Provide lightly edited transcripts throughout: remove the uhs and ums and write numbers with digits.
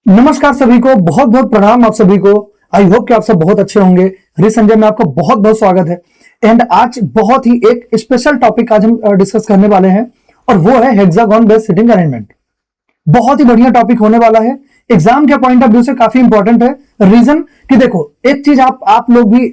नमस्कार सभी को, बहुत बहुत प्रणाम आप सभी को। आई होप कि आप सब बहुत अच्छे होंगे। हरी संजय में आपका बहुत बहुत स्वागत है। एंड आज बहुत ही एक स्पेशल टॉपिक आज हम डिस्कस करने वाले हैं और वो है हेक्सागोन बेस्ड सिटिंग अरेंजमेंट। बहुत ही बढ़िया टॉपिक होने वाला है। एग्जाम के पॉइंट ऑफ व्यू से काफी इंपॉर्टेंट है। रीजन कि देखो, एक चीज आप लोग भी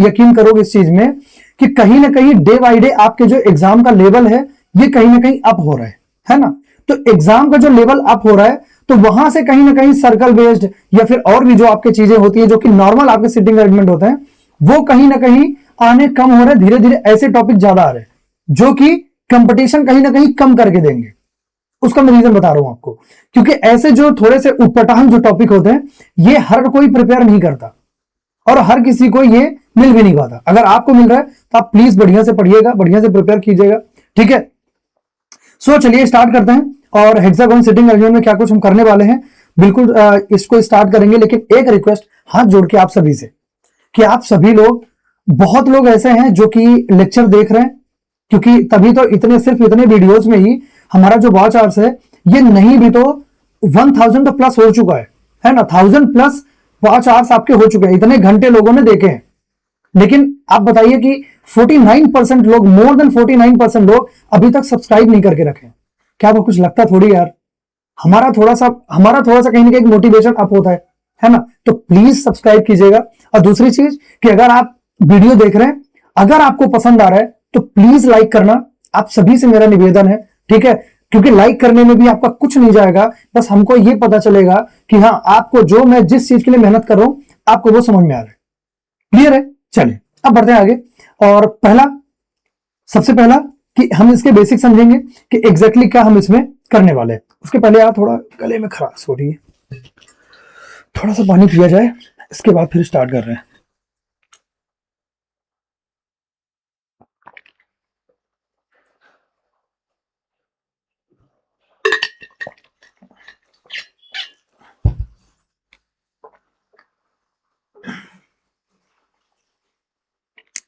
यकीन करोगे इस चीज में कि कहीं ना कहीं डे बाई डे आपके जो एग्जाम का लेवल है ये कहीं ना कहीं अप हो रहा है ना। तो एग्जाम का जो लेवल अप हो रहा है तो वहां से कहीं ना कहीं सर्कल बेस्ड या फिर और भी जो आपकी चीजें होती है जो कि नॉर्मल आपके सिटिंग अरेंजमेंट होते हैं वो कहीं ना कहीं आने कम हो रहे हैं। धीरे धीरे ऐसे टॉपिक ज्यादा आ रहे हैं जो कि कंपटीशन कहीं ना कहीं कम करके देंगे। उसका मैं रीजन बता रहा हूं आपको, क्योंकि ऐसे जो थोड़े से उटपटांग जो टॉपिक होते हैं ये हर कोई प्रिपेयर नहीं करता और हर किसी को ये मिल भी नहीं पाता। अगर आपको मिल रहा है तो आप प्लीज बढ़िया से पढ़िएगा, बढ़िया से प्रिपेयर कीजिएगा, ठीक है। सो चलिए स्टार्ट करते हैं। और हेक्सागोन सिटिंग अरेंजमेंट में क्या कुछ हम करने वाले हैं, बिल्कुल इसको स्टार्ट करेंगे। लेकिन एक रिक्वेस्ट हाथ जोड़ के आप सभी से कि आप सभी लोग, बहुत लोग ऐसे हैं जो कि लेक्चर देख रहे हैं, क्योंकि तभी तो सिर्फ इतने वीडियोस में ही हमारा जो वॉच आवर्स है ये नहीं भी तो 1000 तो प्लस हो चुका है ना। 1000 प्लस वॉच आवर्स आपके हो चुके हैं, इतने घंटे लोगों ने देखे हैं। लेकिन आप बताइए कि 49% लोग, मोर देन 49% लोग अभी तक सब्सक्राइब नहीं करके रखे। क्या आपको कुछ लगता थोड़ी यार, हमारा थोड़ा सा कहीं ना कहीं मोटिवेशन अप होता है ना। तो प्लीज सब्सक्राइब कीजिएगा। और दूसरी चीज कि अगर आप वीडियो देख रहे हैं, अगर आपको पसंद आ रहा है तो प्लीज लाइक करना। आप सभी से मेरा निवेदन है, ठीक है, क्योंकि लाइक करने में भी आपका कुछ नहीं जाएगा, बस हमको ये पता चलेगा कि हाँ, आपको जो मैं जिस चीज के लिए मेहनत कर रहा हूं आपको वो समझ में आ रहा है। क्लियर है? चलिए अब बढ़ते हैं आगे। और सबसे पहला कि हम इसके बेसिक समझेंगे कि एग्जैक्टली क्या हम इसमें करने वाले हैं। उसके पहले यार थोड़ा गले में खराश हो रही है, थोड़ा सा पानी पिया जाए, इसके बाद फिर स्टार्ट कर रहे हैं।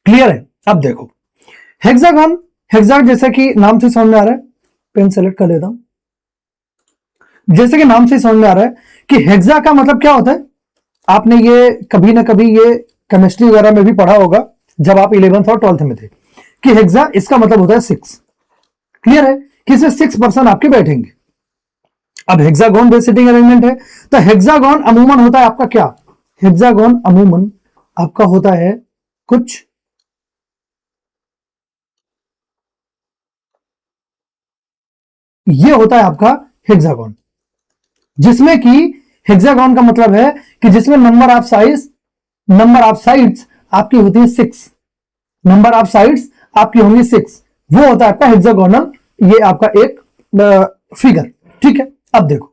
क्लियर है? अब देखो, हेक्सागन जैसे कि नाम से समझ में आ रहा है, पेन सेलेक्ट कर लेता हूं। जैसे कि नाम से समझ में आ रहा है कि हेक्सा का मतलब क्या होता है, आपने ये कभी ना कभी ये केमिस्ट्री वगैरह में भी पढ़ा होगा जब आप 11th और 12th में थे कि हेक्सा इसका मतलब होता है 6। क्लियर है कि इसमें 6% आपके बैठेंगे। अब हेक्सागोन बेस्ड सिटिंग अरेंजमेंट है तो हेक्सागोन अमूमन होता है आपका क्या, हेक्सागोन अमूमन आपका होता है कुछ ये होता है आपका हेक्सागोन, जिसमें कि हेक्सागोन का मतलब है कि जिसमें नंबर ऑफ साइड्स आपकी होती है 6। नंबर ऑफ साइड्स आपकी होंगी 6। वो होता है आपका हेक्सागोनल, ये आपका एक फिगर, ठीक है। अब देखो,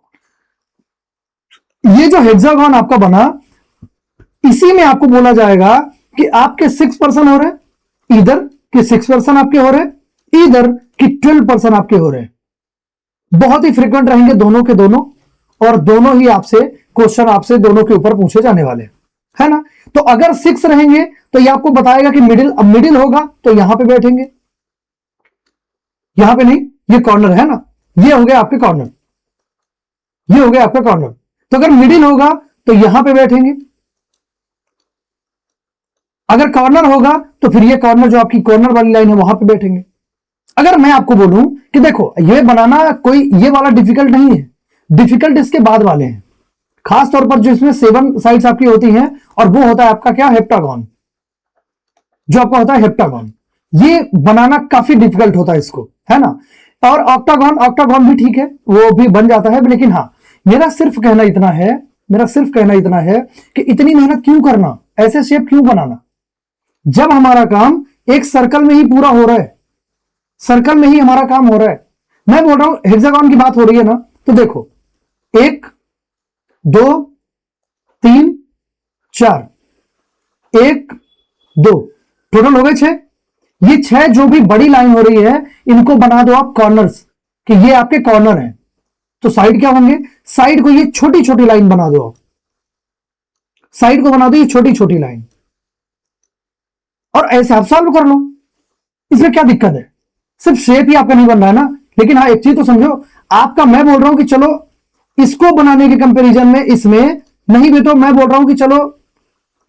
ये जो हेक्सागोन आपका बना, इसी में आपको बोला जाएगा कि आपके 6% हो रहे हैं, इधर के 6% आपके हो रहे हैं, इधर की 12% आपके हो रहे हैं। बहुत ही फ्रीक्वेंट रहेंगे दोनों के दोनों, और दोनों ही आपसे क्वेश्चन आपसे दोनों के ऊपर पूछे जाने वाले है ना। तो अगर 6 रहेंगे तो ये आपको बताएगा कि मिडिल होगा तो यहां पे बैठेंगे, यहां पे नहीं, ये कॉर्नर है ना, ये हो गया आपके कॉर्नर, ये हो गया आपका कॉर्नर। तो अगर मिडिल होगा तो यहां पे बैठेंगे, अगर कॉर्नर होगा तो फिर ये कॉर्नर जो आपकी कॉर्नर वाली लाइन है वहां पे बैठेंगे। अगर मैं आपको बोलूं कि देखो ये बनाना कोई ये वाला डिफिकल्ट नहीं है, डिफिकल्ट इसके बाद वाले हैं, खास तौर पर जो इसमें 7 साइड्स आपकी होती हैं, और वो होता है आपका क्या, हेप्टागोन, जो आपका होता है हेप्टागोन। ये बनाना काफी डिफिकल्ट होता है इसको, है ना। और ऑक्टागोन भी ठीक है, वो भी बन जाता है। लेकिन हाँ, मेरा सिर्फ कहना इतना है कि इतनी मेहनत क्यों करना, ऐसे शेप क्यों बनाना, जब हमारा काम एक सर्कल में ही पूरा हो रहा है, सर्कल में ही हमारा काम हो रहा है। मैं बोल रहा हूं हेक्सागोन की बात हो रही है ना, तो देखो 1 2 3 4, 1 2 टोटल हो गए 6। ये 6 जो भी बड़ी लाइन हो रही है इनको बना दो आप कॉर्नर्स, कि ये आपके कॉर्नर हैं। तो साइड क्या होंगे, साइड को ये छोटी छोटी लाइन बना दो आप, साइड को बना दो ये छोटी छोटी लाइन, और ऐसे आप सॉल्व कर लो। इसमें क्या दिक्कत है, सिर्फ शेप ही आपका नहीं बन रहा है ना। लेकिन हाँ, एक चीज तो समझो, आपका मैं बोल रहा हूं कि चलो इसको बनाने के कंपैरिजन में इसमें नहीं भी तो मैं बोल रहा हूं कि चलो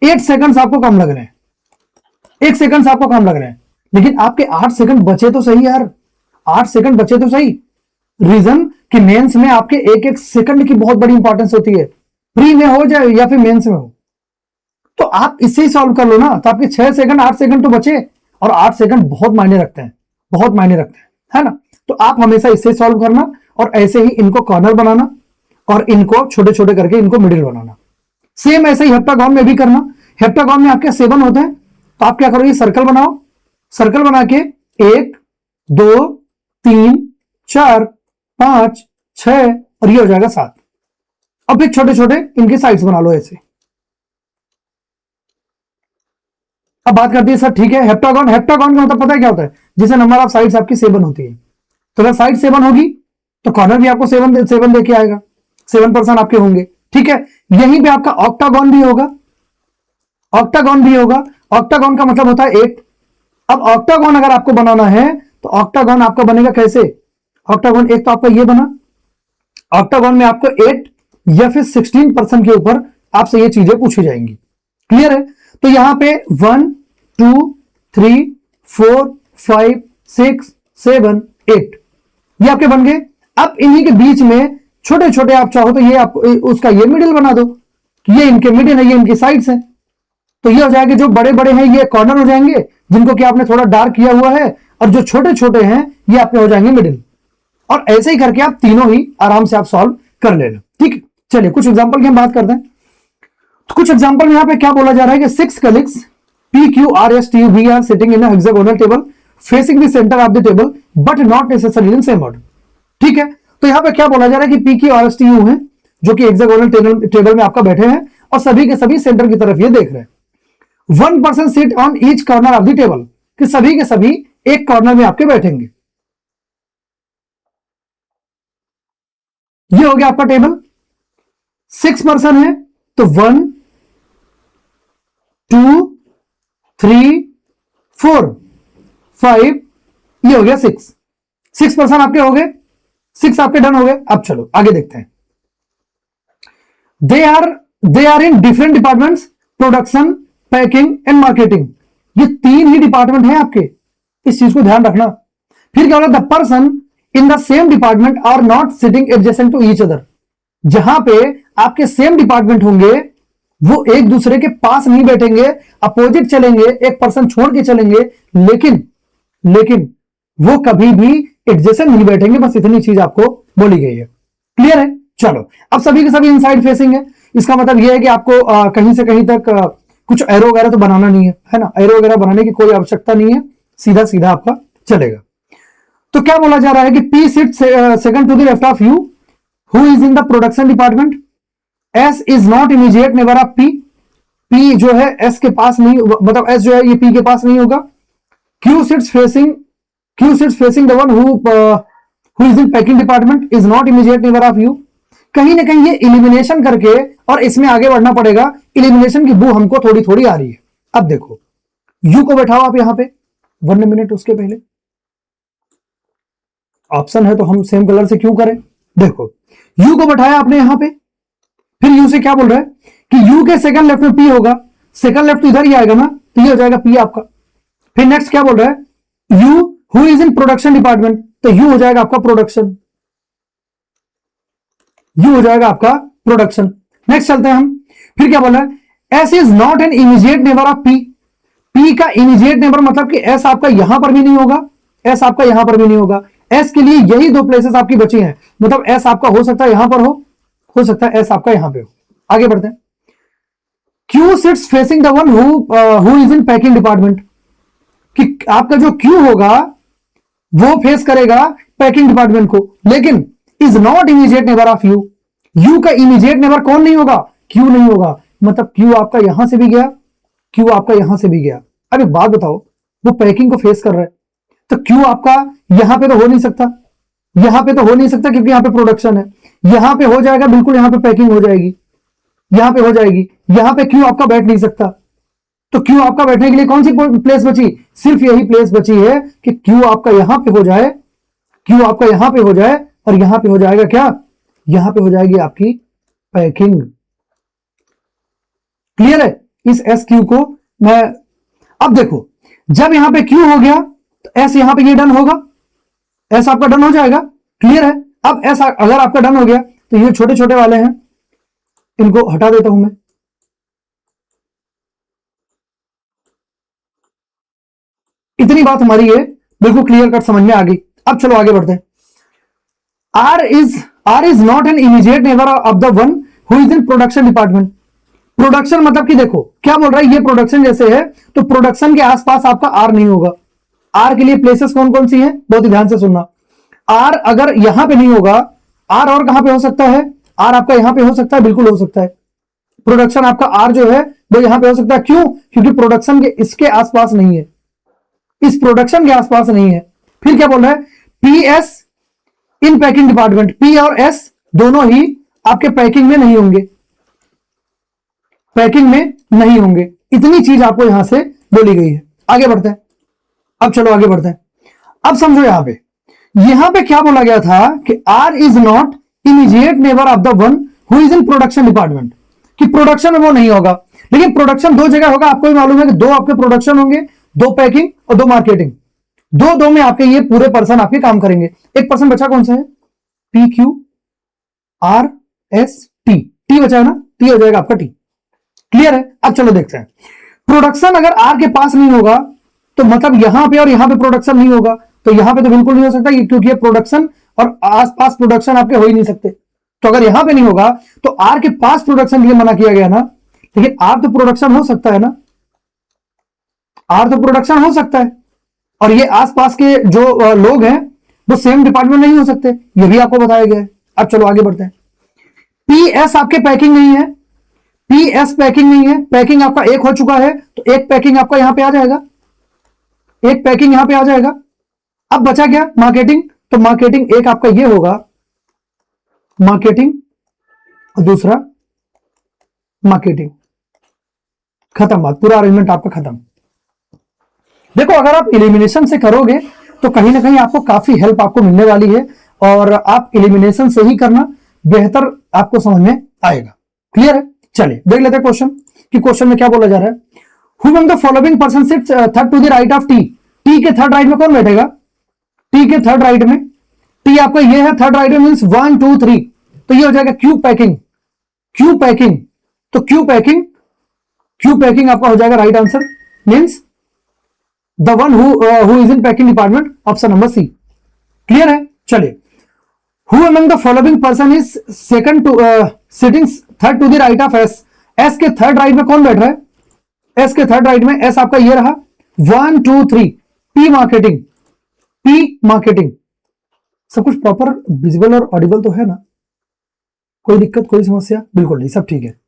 8 सेकंड्स आपको कम लग रहे हैं, 1 सेकंड आपको कम लग रहे हैं, लेकिन आपके 8 सेकंड बचे तो सही यार, 8 सेकंड बचे तो सही। रीजन कि मेंस में आपके एक एक सेकंड की बहुत बड़ी इंपॉर्टेंस होती है, प्री में हो जाए या फिर मेंस में हो, तो आप इससे ही सॉल्व कर लो ना, तो आपके 6 सेकंड 8 सेकंड तो बचे, और 8 सेकंड बहुत मायने रखते हैं, बहुत मायने रखते हैं, है ना। तो आप हमेशा इससे सॉल्व करना, और ऐसे ही इनको कॉर्नर बनाना, और इनको छोटे छोटे करके इनको मिडिल बनाना। सेम ऐसे ही हेप्टागॉन में भी करना। हेप्टागॉन में आपके 7 होते हैं, तो आप क्या करो, ये सर्कल बनाओ, सर्कल बना के 1 2 3 4 5 6 और ये हो जाएगा 7। अब फिर छोटे छोटे इनके साइड्स बना लो ऐसे। अब बात करते हैं सर, ठीक है, हेप्टागॉन, हेप्टागॉन का मतलब पता है क्या होता है, जिसे नंबर ऑफ साइड्स आपकी 7 होती है, तो अगर साइड 7 होगी तो कॉर्नर भी आपको 7 देके आएगा, 7% आपके होंगे, ठीक है। यहीं पे आपका ऑक्टागॉन भी होगा, ऑक्टागॉन भी होगा। ऑक्टागॉन का मतलब होता है 8। अब ऑक्टागॉन अगर आपको बनाना है तो ऑक्टागॉन आपका बनेगा कैसे, ऑक्टागॉन एक तो आपका ये बना, ऑक्टागॉन में आपको 8 या फिर 16% के ऊपर आपसे ये चीजें पूछी जाएंगी, क्लियर है। तो यहां पे 1 2 3 4 5 6 7 8 ये आपके बन गए। अब इन्हीं के बीच में छोटे छोटे आप चाहो तो ये आप उसका ये मिडिल बना दो, ये इनके मिडिल है, ये इनकी साइड्स है, तो ये हो जाएगा, जो बड़े बड़े हैं ये कॉर्नर हो जाएंगे, जिनको कि आपने थोड़ा डार्क किया हुआ है, और जो छोटे छोटे हैं ये आपके हो जाएंगे मिडिल। और ऐसे ही करके आप तीनों ही आराम से आप सॉल्व कर लेना, ठीक है। चलिए कुछ एग्जांपल की हम बात करते हैं। तो कुछ एग्जांपल में यहां पे क्या बोला जा रहा है कि 6 colleagues PQRSTUV are sitting in a hexagonal table facing the center of the table but not necessarily in same order, ठीक है। तो यहां पे क्या बोला जा रहा है कि PQRSTU हैं जो कि हेक्सागोनल टेबल में आपका बैठे हैं, और सभी के सभी सेंटर की तरफ ये देख रहे हैं। 1 person sit on each corner of the table, कि सभी के सभी एक कॉर्नर में आपके बैठेंगे। ये हो गया आपका टेबल। 6 पर्सन है तो 1 2 3 4 5 ये हो गया 6 पर्सन आपके हो गए, 6 आपके डन हो गए। अब चलो आगे देखते हैं। They are in different departments, production, packing and marketing. ये 3 ही डिपार्टमेंट है आपके, इस चीज को ध्यान रखना। फिर क्या होगा, the person in the same department are not sitting adjacent to each other. जहां पे आपके सेम डिपार्टमेंट होंगे वो एक दूसरे के पास नहीं बैठेंगे, अपोजिट चलेंगे, एक पर्सन छोड़ के चलेंगे, लेकिन वो कभी भी एडजेसेंट नहीं बैठेंगे। बस इतनी चीज आपको बोली गई है, क्लियर है। चलो अब सभी के सभी इनसाइड फेसिंग है, इसका मतलब यह है कि आपको कहीं से कहीं तक कुछ एरो वगैरह तो बनाना नहीं है ना, एरो वगैरह बनाने की कोई आवश्यकता नहीं है, सीधा सीधा आपका चलेगा। तो क्या बोला जा रहा है कि P sit second to the left of you who is in the production department, S is not immediate neighbour of P, P जो है S के पास नहीं, मतलब S जो है ये P के पास नहीं होगा। Q seats facing the one who is in packing department is not immediate neighbour of you. कहीं ना कहीं ये इलिमिनेशन करके और इसमें आगे बढ़ना पड़ेगा, इलिमिनेशन की बू हमको थोड़ी थोड़ी आ रही है। अब देखो U को बैठाओ आप यहां पे 1 मिनट, उसके पहले ऑप्शन है तो हम सेम कलर से क्यों करें। देखो U को बैठाया आपने यहां पे, फिर U से क्या बोल रहा है कि U के सेकंड लेफ्ट में P होगा, सेकंड लेफ्ट तो इधर ही आएगा ना, तो ये हो जाएगा P आपका। फिर नेक्स्ट क्या बोल रहा है, U who is in production department, तो U हो जाएगा आपका प्रोडक्शन, U हो जाएगा आपका प्रोडक्शन। नेक्स्ट चलते हैं हम, फिर क्या बोल रहा है, S is not an immediate neighbour of P, P का इमीडिएट नेबर मतलब कि S आपका यहां पर भी नहीं होगा, S आपका यहां पर भी नहीं होगा। S के लिए यही 2 प्लेसेस आपकी बची हैं, मतलब S आपका हो सकता है यहां पर हो सकता है S आपका यहां पे हो। आगे बढ़ते हैं। Q seats facing the one who is in packing department, कि आपका जो Q होगा वो फेस करेगा पैकिंग डिपार्टमेंट को, लेकिन is not immediate neighbour of U। U का इमीडिएट नेबर कौन नहीं होगा, Q नहीं होगा, मतलब Q आपका यहां से भी गया, Q आपका यहां से भी गया। अब एक बात बताओ, वो पैकिंग को फेस कर रहा है तो Q आपका यहां पे तो हो नहीं सकता, यहां पे तो हो नहीं सकता क्योंकि यहां पे प्रोडक्शन है। यहां पे हो जाएगा बिल्कुल, यहां पे पैकिंग हो जाएगी, यहां पे हो जाएगी, यहां पे Q आपका बैठ नहीं सकता। तो Q आपका बैठने के लिए कौन सी प्लेस बची, सिर्फ यही प्लेस बची है कि Q आपका यहां पे हो जाए, Q आपका यहां पे हो जाए, और यहां पे हो जाएगा क्या, यहां पे हो जाएगी आपकी पैकिंग। क्लियर है? इस एस क्यू को मैं, अब देखो जब यहां पे क्यू हो गया तो एस यहां पे ये डन होगा, एस आपका डन हो जाएगा। क्लियर है? अब एस अगर आपका डन हो गया तो ये छोटे छोटे वाले हैं, इनको हटा देता हूं मैं। इतनी बात हमारी ये बिल्कुल क्लियर कट समझ में आ गई। अब चलो आगे बढ़ते हैं। R is not an immediate neighbour of the one who is in production department. Production मतलब कि देखो क्या बोल रहा है, ये प्रोडक्शन जैसे है तो प्रोडक्शन के आसपास आपका आर नहीं होगा। आर के लिए प्लेसेस कौन कौन सी हैं, बहुत ही ध्यान से सुनना। आर अगर यहां पे नहीं होगा, आर और कहां पे हो सकता है, आर आपका यहां पे हो सकता है, बिल्कुल हो सकता है। प्रोडक्शन आपका आर जो है वो यहां पे हो सकता है, क्यों? क्योंकि प्रोडक्शन के इसके आसपास नहीं है, इस प्रोडक्शन के आसपास नहीं है। फिर क्या बोल रहा है, पी एस इन पैकिंग डिपार्टमेंट। पी और एस दोनों ही आपके पैकिंग में नहीं होंगे, पैकिंग में नहीं होंगे। इतनी चीज आपको यहां से बोली गई है। आगे बढ़ते हैं। अब चलो आगे बढ़ते हैं। अब समझो यहां पे क्या बोला गया था कि R is not immediate neighbour of the one who is in production department, कि प्रोडक्शन में वो नहीं होगा। लेकिन प्रोडक्शन दो जगह होगा, आपको भी मालूम है कि दो आपके प्रोडक्शन होंगे, दो पैकिंग और दो मार्केटिंग। दो में आपके ये पूरे पर्सन आपके काम करेंगे। एक पर्सन बचा कौन सा है, P Q R S T, T बचा है ना, टी हो जाएगा आपका टी। क्लियर है? अब चलो देखते हैं। प्रोडक्शन अगर आर के पास नहीं होगा तो मतलब यहां पे और यहां पे प्रोडक्शन नहीं होगा, तो यहां पे तो बिल्कुल नहीं हो सकता, क्योंकि ये प्रोडक्शन और आसपास प्रोडक्शन आपके हो ही नहीं सकते। तो अगर यहां पे नहीं होगा तो आर के पास प्रोडक्शन के लिए मना किया गया ना, लेकिन आर तो प्रोडक्शन हो सकता है ना, आर तो प्रोडक्शन हो सकता है। और ये आसपास के जो लोग हैं वो सेम डिपार्टमेंट नहीं हो सकते, ये भी आपको बताया गया है। अब चलो आगे बढ़ते हैं। पी एस आपके पैकिंग नहीं है, पी एस पैकिंग नहीं है, पैकिंग आपका एक हो चुका है, तो एक पैकिंग आपका यहां पे आ जाएगा, एक पैकिंग यहां पे आ जाएगा। अब बचा क्या, मार्केटिंग। तो मार्केटिंग एक आपका ये होगा, मार्केटिंग, और दूसरा मार्केटिंग। खत्म बात, पूरा अरेंजमेंट आपका खत्म। देखो अगर आप एलिमिनेशन से करोगे तो कहीं ना कहीं आपको काफी हेल्प आपको मिलने वाली है, और आप एलिमिनेशन से ही करना बेहतर आपको समझ में आएगा। क्लियर है? चलिए देख लेते हैं क्वेश्चन, कि क्वेश्चन में क्या बोला जा रहा है। Who among the following person sits third to the right of T. T के थर्ड राइट में कौन बैठेगा, टी के थर्ड राइट में, टी आपका ये है, थर्ड राइट में मींस 1 2 3, तो ये हो जाएगा क्यू पैकिंग। क्यू पैकिंग, तो क्यू पैकिंग, क्यू पैकिंग आपका हो जाएगा right answer, means the one who is in packing department, option number C. Clear है? चलिए, who among the following person is second to sitting third to the right of S. S के third right में कौन बैठ रहा है, S के third right में, एस आपका ये रहा 1 2 3, पी मार्केटिंग, पी मार्केटिंग। सब कुछ प्रॉपर विजिबल और ऑडिबल तो है ना, कोई दिक्कत कोई समस्या? बिल्कुल नहीं, सब ठीक है।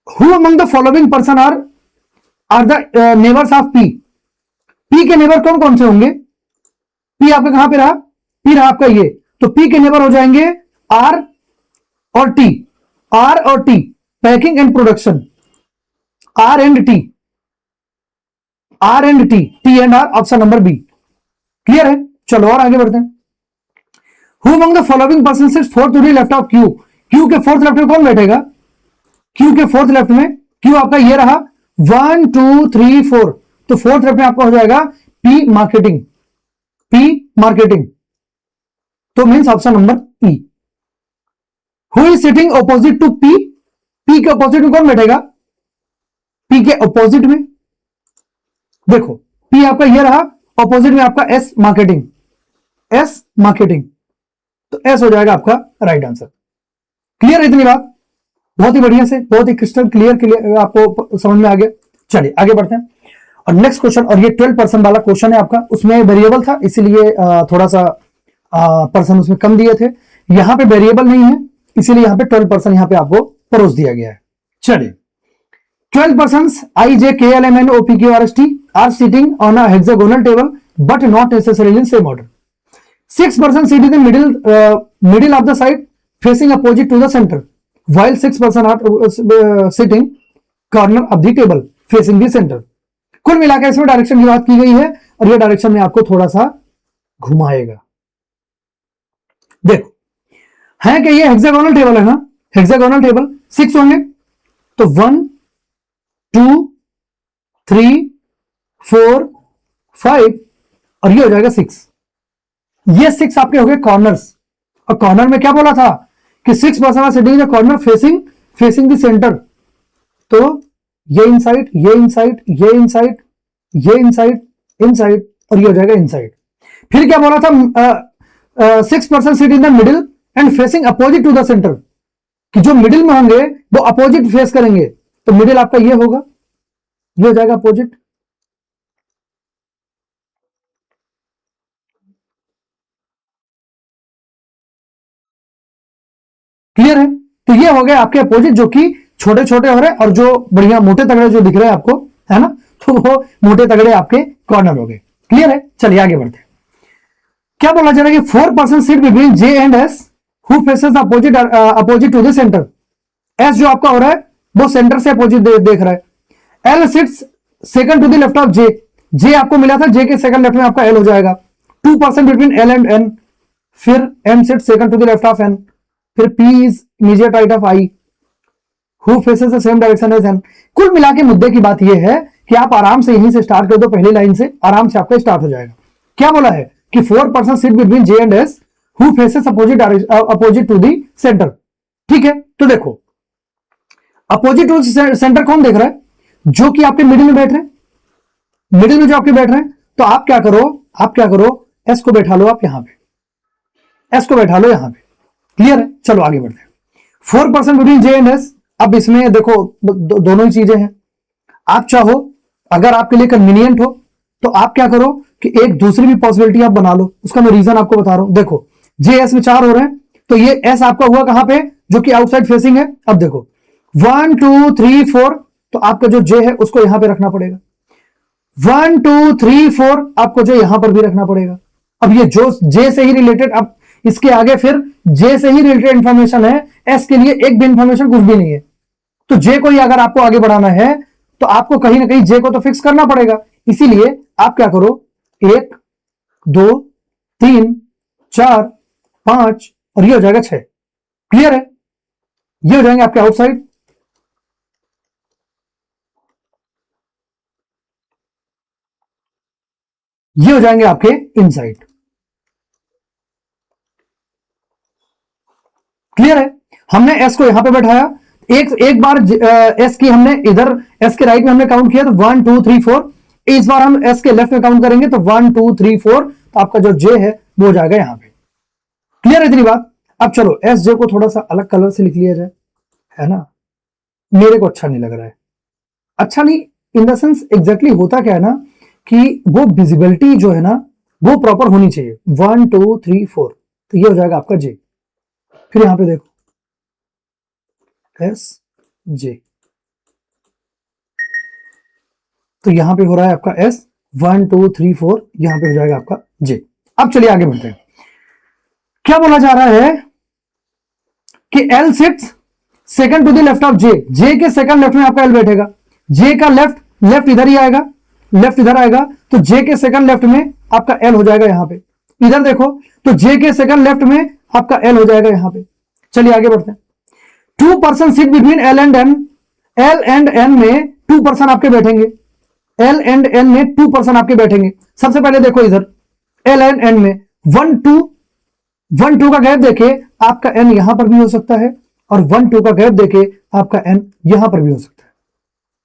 Who among the following person are the neighbours of P. P के नेबर कौन कौन से होंगे, पी आपका कहां पे रहा, पी रहा आपका ये, तो पी के नेबर हो जाएंगे आर और टी, आर और T, packing and production, R and T, R and T, T and R, option number B. Clear है? चलो और आगे बढ़ते हैं। Who among the following person sits fourth to the left of Q. Q के fourth left में कौन बैठेगा, क्यू के फोर्थ लेफ्ट में, क्यू आपका ये रहा 1 2 3 4, तो फोर्थ लेफ्ट में आपका हो जाएगा पी मार्केटिंग, पी मार्केटिंग, तो means option number E. Who is sitting opposite to P. P के ऑपोजिट में कौन बैठेगा, पी के ऑपोजिट में देखो, पी आपका ये रहा, ऑपोजिट में आपका एस मार्केटिंग, एस मार्केटिंग, तो एस हो जाएगा आपका राइट आंसर। क्लियर है इतनी बात? बहुत ही बढ़िया से, बहुत ही क्रिस्टल क्लियर आपको समझ में आ गया। चलिए आगे बढ़ते हैं। और नेक्स्ट क्वेश्चन, और ये 12% वाला क्वेश्चन है आपका, उसमें वेरिएबल था इसीलिए थोड़ा सा पर्सन उसमें कम दिए थे। यहां पे वेरिएबल नहीं है इसीलिए यहां पे 12% यहां पे आपको परोस दिया गया है। चलिए, 12 persons I, J, K, L, M, N, O, P, Q, R, S, T are sitting on a hexagonal table but not necessarily in same order. 6 persons sit in the middle of the side facing opposite to the center, while 6 persons are sitting corner of the table facing the center. कुल मिलाकर इसमें direction की बात की गई है और ये डायरेक्शन में आपको थोड़ा सा घुमाएगा। देखो है कि ये हेक्सागोनल टेबल है ना, हेक्सागोनल टेबल 6 होंगे तो 1 2 3 4 5 और ये हो जाएगा 6। ये 6 आपके हो गए कॉर्नर्स। और कॉर्नर में क्या बोला था कि 6 person are sitting in the corner facing the centre. तो ये इनसाइड, ये इनसाइड, ये इनसाइड, ये इनसाइड, इनसाइड और ये हो जाएगा इनसाइड। फिर क्या बोला था 6 person sit in the middle and facing opposite to the centre, कि जो मिडिल में होंगे वो अपोजिट फेस करेंगे। तो मिडिल आपका ये होगा, ये हो जाएगा अपोजिट। क्लियर है? तो ये हो गए आपके अपोजिट जो कि छोटे छोटे हो रहे हैं और जो बढ़िया मोटे तगड़े जो दिख रहे हैं आपको, है ना, तो वो मोटे तगड़े आपके कॉर्नर हो गए। क्लियर है? चलिए आगे बढ़ते हैं। क्या बोला जा रहा है कि 4 person seat between J and S who faces opposite to the centre. S जो आपका हो रहा है वो सेंटर से अपोजिट देख रहा है। L sits second to the left of J. J आपको मिला था, जे के सेकंड लेफ्ट में आपका एल हो जाएगा। 2 person between L and N. फिर N sits second to the left of N. फिर P is immediate right of I who faces the same direction as N। कुल मिला के मुद्दे की बात यह है कि आप आराम से यहीं से स्टार्ट कर दो, पहली लाइन से आराम से आपका स्टार्ट हो जाएगा। क्या बोला है कि 4 person sit between J and S who faces opposite to the centre. ठीक है, तो देखो अपोजिट टू सेंटर कौन देख रहा है? जो कि आपके मिडिल में बैठ रहे हैं, मिडिल में जो आपके बैठ रहे हैं। तो आप क्या करो, S को बैठा लो, आप यहां पे S को बैठा लो यहां पे। क्लियर है? चलो आगे बढ़ते हैं। 4 person between J and S। अब इसमें देखो दोनों ही चीजें हैं। आप चाहो, अगर आपके लिए कन्वीनियंट हो तो आप क्या करो कि एक दूसरी भी पॉसिबिलिटी आप बना लो। उसका मैं रीजन आपको बता रहा हूं। देखो JS में 4 हो रहे हैं तो ये S आपका हुआ कहां पे, जो कि आउटसाइड फेसिंग है। अब देखो 1 2 3 4 तो आपका जो J है उसको यहां पे रखना पड़ेगा। 1 2 3 4 आपको जो यहां पर भी रखना पड़ेगा। अब ये जो J से ही रिलेटेड, अब इसके आगे फिर J से ही रिलेटेड इंफॉर्मेशन है, S के लिए एक भी इंफॉर्मेशन कुछ भी नहीं है। तो J को ही अगर आपको आगे बढ़ाना है तो आपको कहीं ना कहीं J को तो फिक्स करना पड़ेगा। इसीलिए आप क्या करो, 1 2 3 4 5 और ये हो जाएगा 6। क्लियर है? ये हो जाएंगे आपके आउटसाइड, ये हो जाएंगे आपके इनसाइड। क्लियर है? हमने S को यहां पे बैठाया, एक बार S की हमने इधर S के राइट में हमने काउंट किया तो 1 2 3 4। इस बार हम S के लेफ्ट में काउंट करेंगे तो 1 2 3 4। तो आपका जो J है वो हो जाएगा यहां पे। क्लियर है इतनी बात? अब चलो SJ को थोड़ा सा अलग कलर से लिख लिया जाए, है ना। मेरे को अच्छा नहीं लग रहा है। अच्छा नहीं इन द सेंस, एग्जैक्टली होता क्या है ना कि वो विजिबिलिटी जो है ना वो प्रॉपर होनी चाहिए। 1 2 3 4 तो ये हो जाएगा आपका J। फिर यहां पे देखो SJ, तो यहां पे हो रहा है आपका S। 1 2 3 4 यहां पे हो जाएगा आपका J। अब चलिए आगे बढ़ते हैं। क्या बोला जा रहा है कि L sits second to the left of J। J के सेकंड लेफ्ट में आपका L बैठेगा। J का लेफ्ट इधर ही आएगा, लेफ्ट इधर आएगा तो J के सेकंड लेफ्ट में आपका L हो जाएगा यहां पे। इधर देखो तो J के सेकंड लेफ्ट में आपका L हो जाएगा यहां पे। चलिए आगे बढ़ते हैं। 2 person sit between L and N। L and N में 2 पर्सन आपके बैठेंगे। L एंड N में 2 पर्सन आपके बैठेंगे। सबसे पहले देखो इधर L एंड N में 1 2 का गैप देखे आपका N यहां पर भी हो सकता है और 1 2 का गैप देखे आपका N यहां पर भी हो सकता है।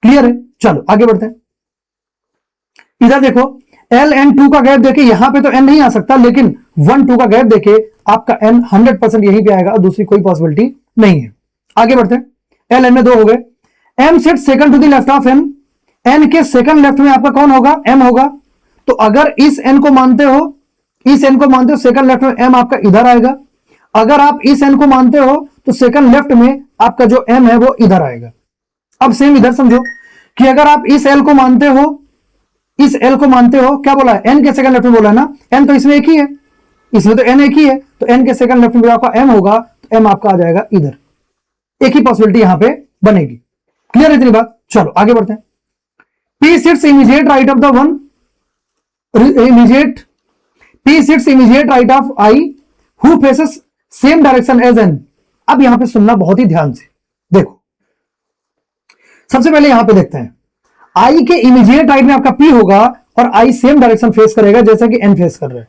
क्लियर है? चलो आगे बढ़ते हैं। इधर देखो L एंड 2 का गैप देखे यहां पे तो N नहीं आ सकता, लेकिन 1 2 का गैप देखे आपका N 100% यहीं पे आएगा और दूसरी कोई पॉसिबिलिटी नहीं है। आगे बढ़ते हैं। L N में 2 हो गए। M sit second to the left of N। N के सेकंड लेफ्ट में आपका कौन होगा? M होगा। तो अगर इस N को मानते हो, सेकंड लेफ्ट में M आपका इधर आएगा। अगर आप इस N को मानते हो तो सेकंड लेफ्ट में आपका जो M है वो इधर आएगा। अब सेम इधर समझो कि अगर आप इस L को मानते हो, क्या बोला है? N के सेकंड लेफ्ट में बोला है ना। N तो इसमें एक ही है, इसमें तो N एक ही है, तो N के सेकंड लेफ्ट में आपका M होगा तो M आपका आ जाएगा इधर। एक ही पॉसिबिलिटी यहां पे बनेगी। क्लियर है इतनी बात? चलो आगे बढ़ते हैं। P sits immediate right of the one P sits immediate right of I who faces same direction as N. अब यहां पे सुनना बहुत ही ध्यान से, देखो सबसे पहले यहां पे देखते हैं, आई के इमीडिएट राइट में आपका पी होगा और आई सेम डायरेक्शन फेस करेगा जैसा कि एन फेस कर रहा है।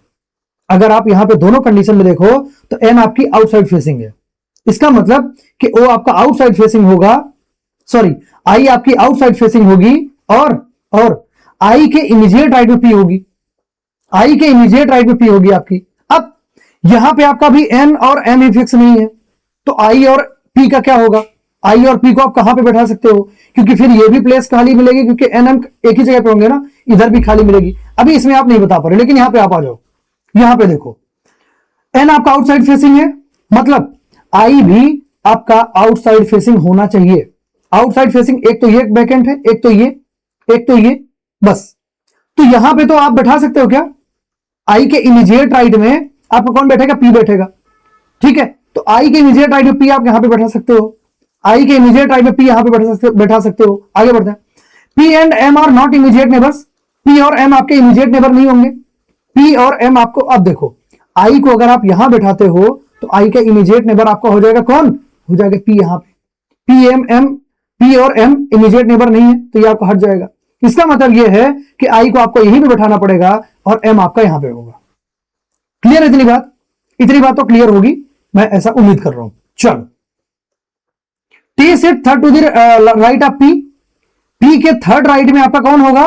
अगर आप यहां पे दोनों कंडीशन में देखो तो एन आपकी आउटसाइड फेसिंग है, इसका मतलब कि ओ आपका आउटसाइड फेसिंग होगा, सॉरी आई आपकी आउटसाइड फेसिंग होगी और आई के इमीडिएट राइट में पी होगी, आई के इमीडिएट राइट में पी होगी आपकी। अब यहां पे आपका भी एन और एम ही फिक्स नहीं है, तो आई और पी का क्या होगा, आई और पी को आप कहां पे बैठा सकते हो, क्योंकि फिर ये भी प्लेस खाली मिलेगी क्योंकि एन एम एक ही जगह पे होंगे ना, इधर भी खाली मिलेगी। अभी इसमें आप नहीं बता पा रहे, लेकिन यहां पे आप आ जाओ, यहां पे देखो एन आपका आउटसाइड फेसिंग है, मतलब आई भी आपका आउटसाइड फेसिंग होना चाहिए। आउटसाइड फेसिंग एक तो ये बैकेंट है, एक तो ये, बस। तो यहां पे तो आप बैठा सकते हो क्या, आई के इमीडिएट राइट में आपका कौन बैठेगा, पी बैठेगा, ठीक है। तो आई के इमीडिएट राइट में पी आप यहां पे बैठा सकते हो, आई के इमीडिएट राइट में पी यहां पे बैठा सकते हो। आगे बढ़ते हैं, P and M are not immediate neighbours, P और एम आपके इमीडिएट नेबर नहीं होंगे। पी और एम आपको, अब देखो आई को अगर आप यहां बैठाते हो तो आई का इमीडिएट नेबर आपका हो जाएगा कौन, हो जाएगा पी, यहां पे पी एम एम, पी और एम इमीडिएट नेबर नहीं है तो ये आपको हट जाएगा। इसका मतलब यह है कि आई को आपको यहीं पे बैठाना पड़ेगा और एम आपका यहां पे होगा। क्लियर है इतनी बात, इतनी बात तो क्लियर होगी, मैं ऐसा उम्मीद कर रहा हूं। चलो, T sit third to the right of P, P के थर्ड राइट में आपका कौन होगा,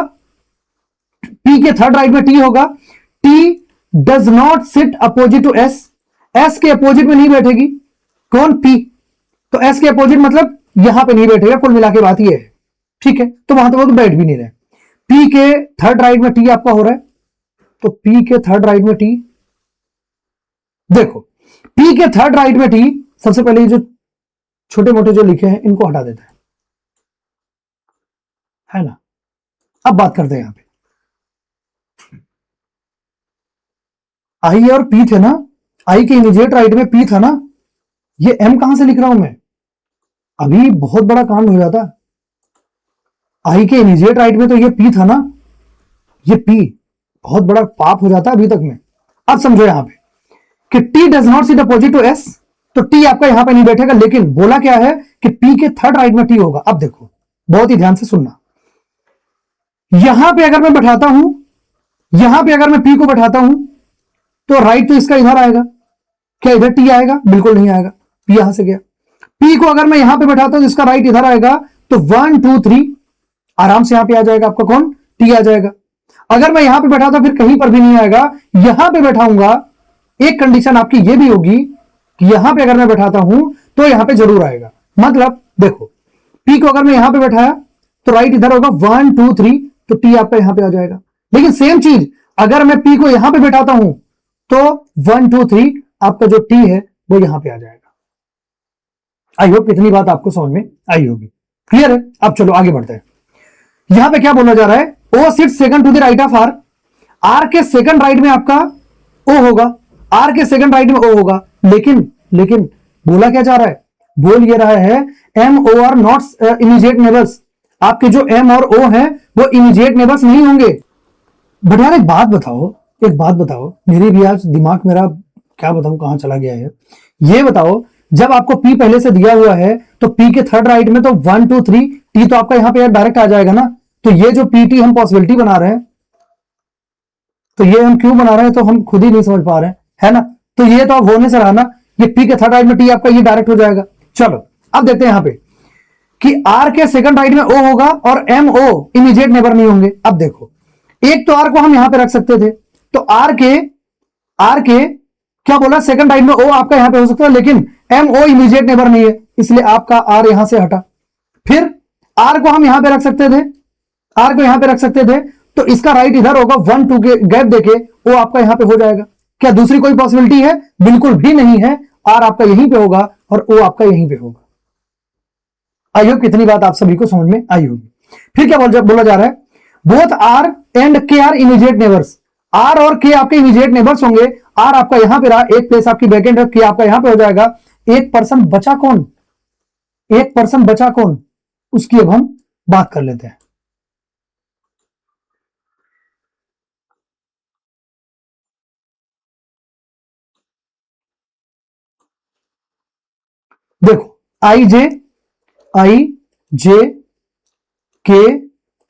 पी के थर्ड राइट में टी होगा। T does not sit opposite to S, S के अपोजिट में नहीं बैठेगी, कौन, पी। तो एस के अपोजिट मतलब यहां पे नहीं बैठेगा, कुल मिला के बात ये है, ठीक है। तो वहां तो वो तो बैठ भी नहीं रहे। पी के थर्ड राइट में टी आपका हो रहा है, तो पी के थर्ड राइट में टी, देखो पी के थर्ड राइट में टी, सबसे पहले जो छोटे मोटे जो लिखे हैं इनको हटा देता है ना। अब बात करते हैं यहां पे, आई और पी थे ना, आई के इमीडिएट राइट में पी था ना, ये एम कहां से लिख रहा हूं मैं, अभी बहुत बड़ा कांड हो जाता। आई के इमीडिएट राइट में तो ये पी था ना, ये पी बहुत बड़ा पाप हो जाता अभी तक में। अब समझो यहां पे कि T does not sit opposite to S, तो टी आपका यहां पे नहीं बैठेगा, लेकिन बोला क्या है कि पी के थर्ड राइट में टी होगा। अब देखो बहुत ही ध्यान से सुनना, यहां पे अगर मैं बैठाता हूं, यहां पे अगर मैं पी को बैठाता हूं तो राइट तो इसका इधर आएगा, क्या इधर टी आएगा, बिल्कुल नहीं आएगा, पी यहां से गया। पी को अगर मैं यहां पे बैठाता हूं इसका राइट इधर आएगा, तो 1 2 3 आराम से यहां पे आ जाएगा आपका कौन, टी आ जाएगा। अगर मैं यहां पे बैठाता फिर कहीं पर भी नहीं आएगा, यहां पे बैठाऊंगा, एक कंडीशन आपकी ये भी होगी कि यहां पे अगर मैं बैठाता हूं तो यहां पे जरूर आएगा। मतलब देखो पी को अगर मैं यहां पे बैठाया तो राइट इधर होगा 1 2 3, तो टी आपका यहां पे आ जाएगा। लेकिन सेम चीज अगर मैं पी को यहां पे बैठाता हूं तो 1 2 3 आपका जो टी है वो यहां पे आ जाएगा। आई होप इतनी बात आपको समझ में आई होगी, क्लियर है। अब चलो आगे बढ़ते हैं, यहां पे क्या बोला जा रहा है, O sit second to the right of R, R के सेकंड राइट में आपका ओ होगा, आर के सेकंड राइट में ओ होगा, लेकिन लेकिन बोला क्या जा रहा है, बोल ये रहा है M O are not immediate neighbours, आपके जो एम और ओ हैं वो इमीडिएट नेबर्स नहीं होंगे। बट यार एक बात बताओ, एक बात बताओ, मेरी भी आज दिमाग मेरा क्या बताऊं कहां चला गया है। ये बताओ जब आपको पी पहले से दिया हुआ है तो पी के थर्ड राइट में तो 1 2 3 टी तो आपका यहां पे डायरेक्ट आ जाएगा ना। तो ये जो पीटी हम पॉसिबिलिटी बना रहे हैं, तो ये हम क्यों बना रहे हैं तो हम खुद ही नहीं समझ पा रहे हैं, है ना। तो ये तो अब होने से रहा ना, ये पी के थर्ड राइट में टी आपका ये डायरेक्ट हो जाएगा। चलो अब देखते हैं यहां पे कि आर के सेकंड राइट में ओ होगा और एम ओ इमीडिएट नेबर नहीं होंगे। अब देखो एक तो आर को हम यहां पे रख सकते थे, तो आर के क्या बोला, सेकंड राइट में ओ आपका यहां पे हो सकता है, लेकिन एम ओ इमीडिएट नेबर नहीं है, इसलिए आपका आर यहां से हटा। फिर आर को हम यहां पे रख सकते थे, आर को यहां पे रख सकते थे, तो इसका राइट इधर होगा, 1 2 के गैप देके ओ आपका यहां पे हो जाएगा। क्या दूसरी कोई पॉसिबिलिटी है, बिल्कुल भी नहीं है, आर आपका यहीं पे होगा और ओ आपका यहीं पे होगा। आई होप कितनी बात आप सभी को समझ में आई होगी। फिर क्या बोला जा रहा है, बोथ आर एंड के आर इमीडिएट नेबर्स, आर और के आपके इमीडिएट नेबर्स होंगे। आर आपका यहां पे रहा, एक प्लेस आपकी वैकेंट है, के आपका यहां पे हो जाएगा। एक पर्सन बचा कौन, एक पर्सन बचा कौन, उसकी अब हम बात कर लेते हैं। देखो आई जे के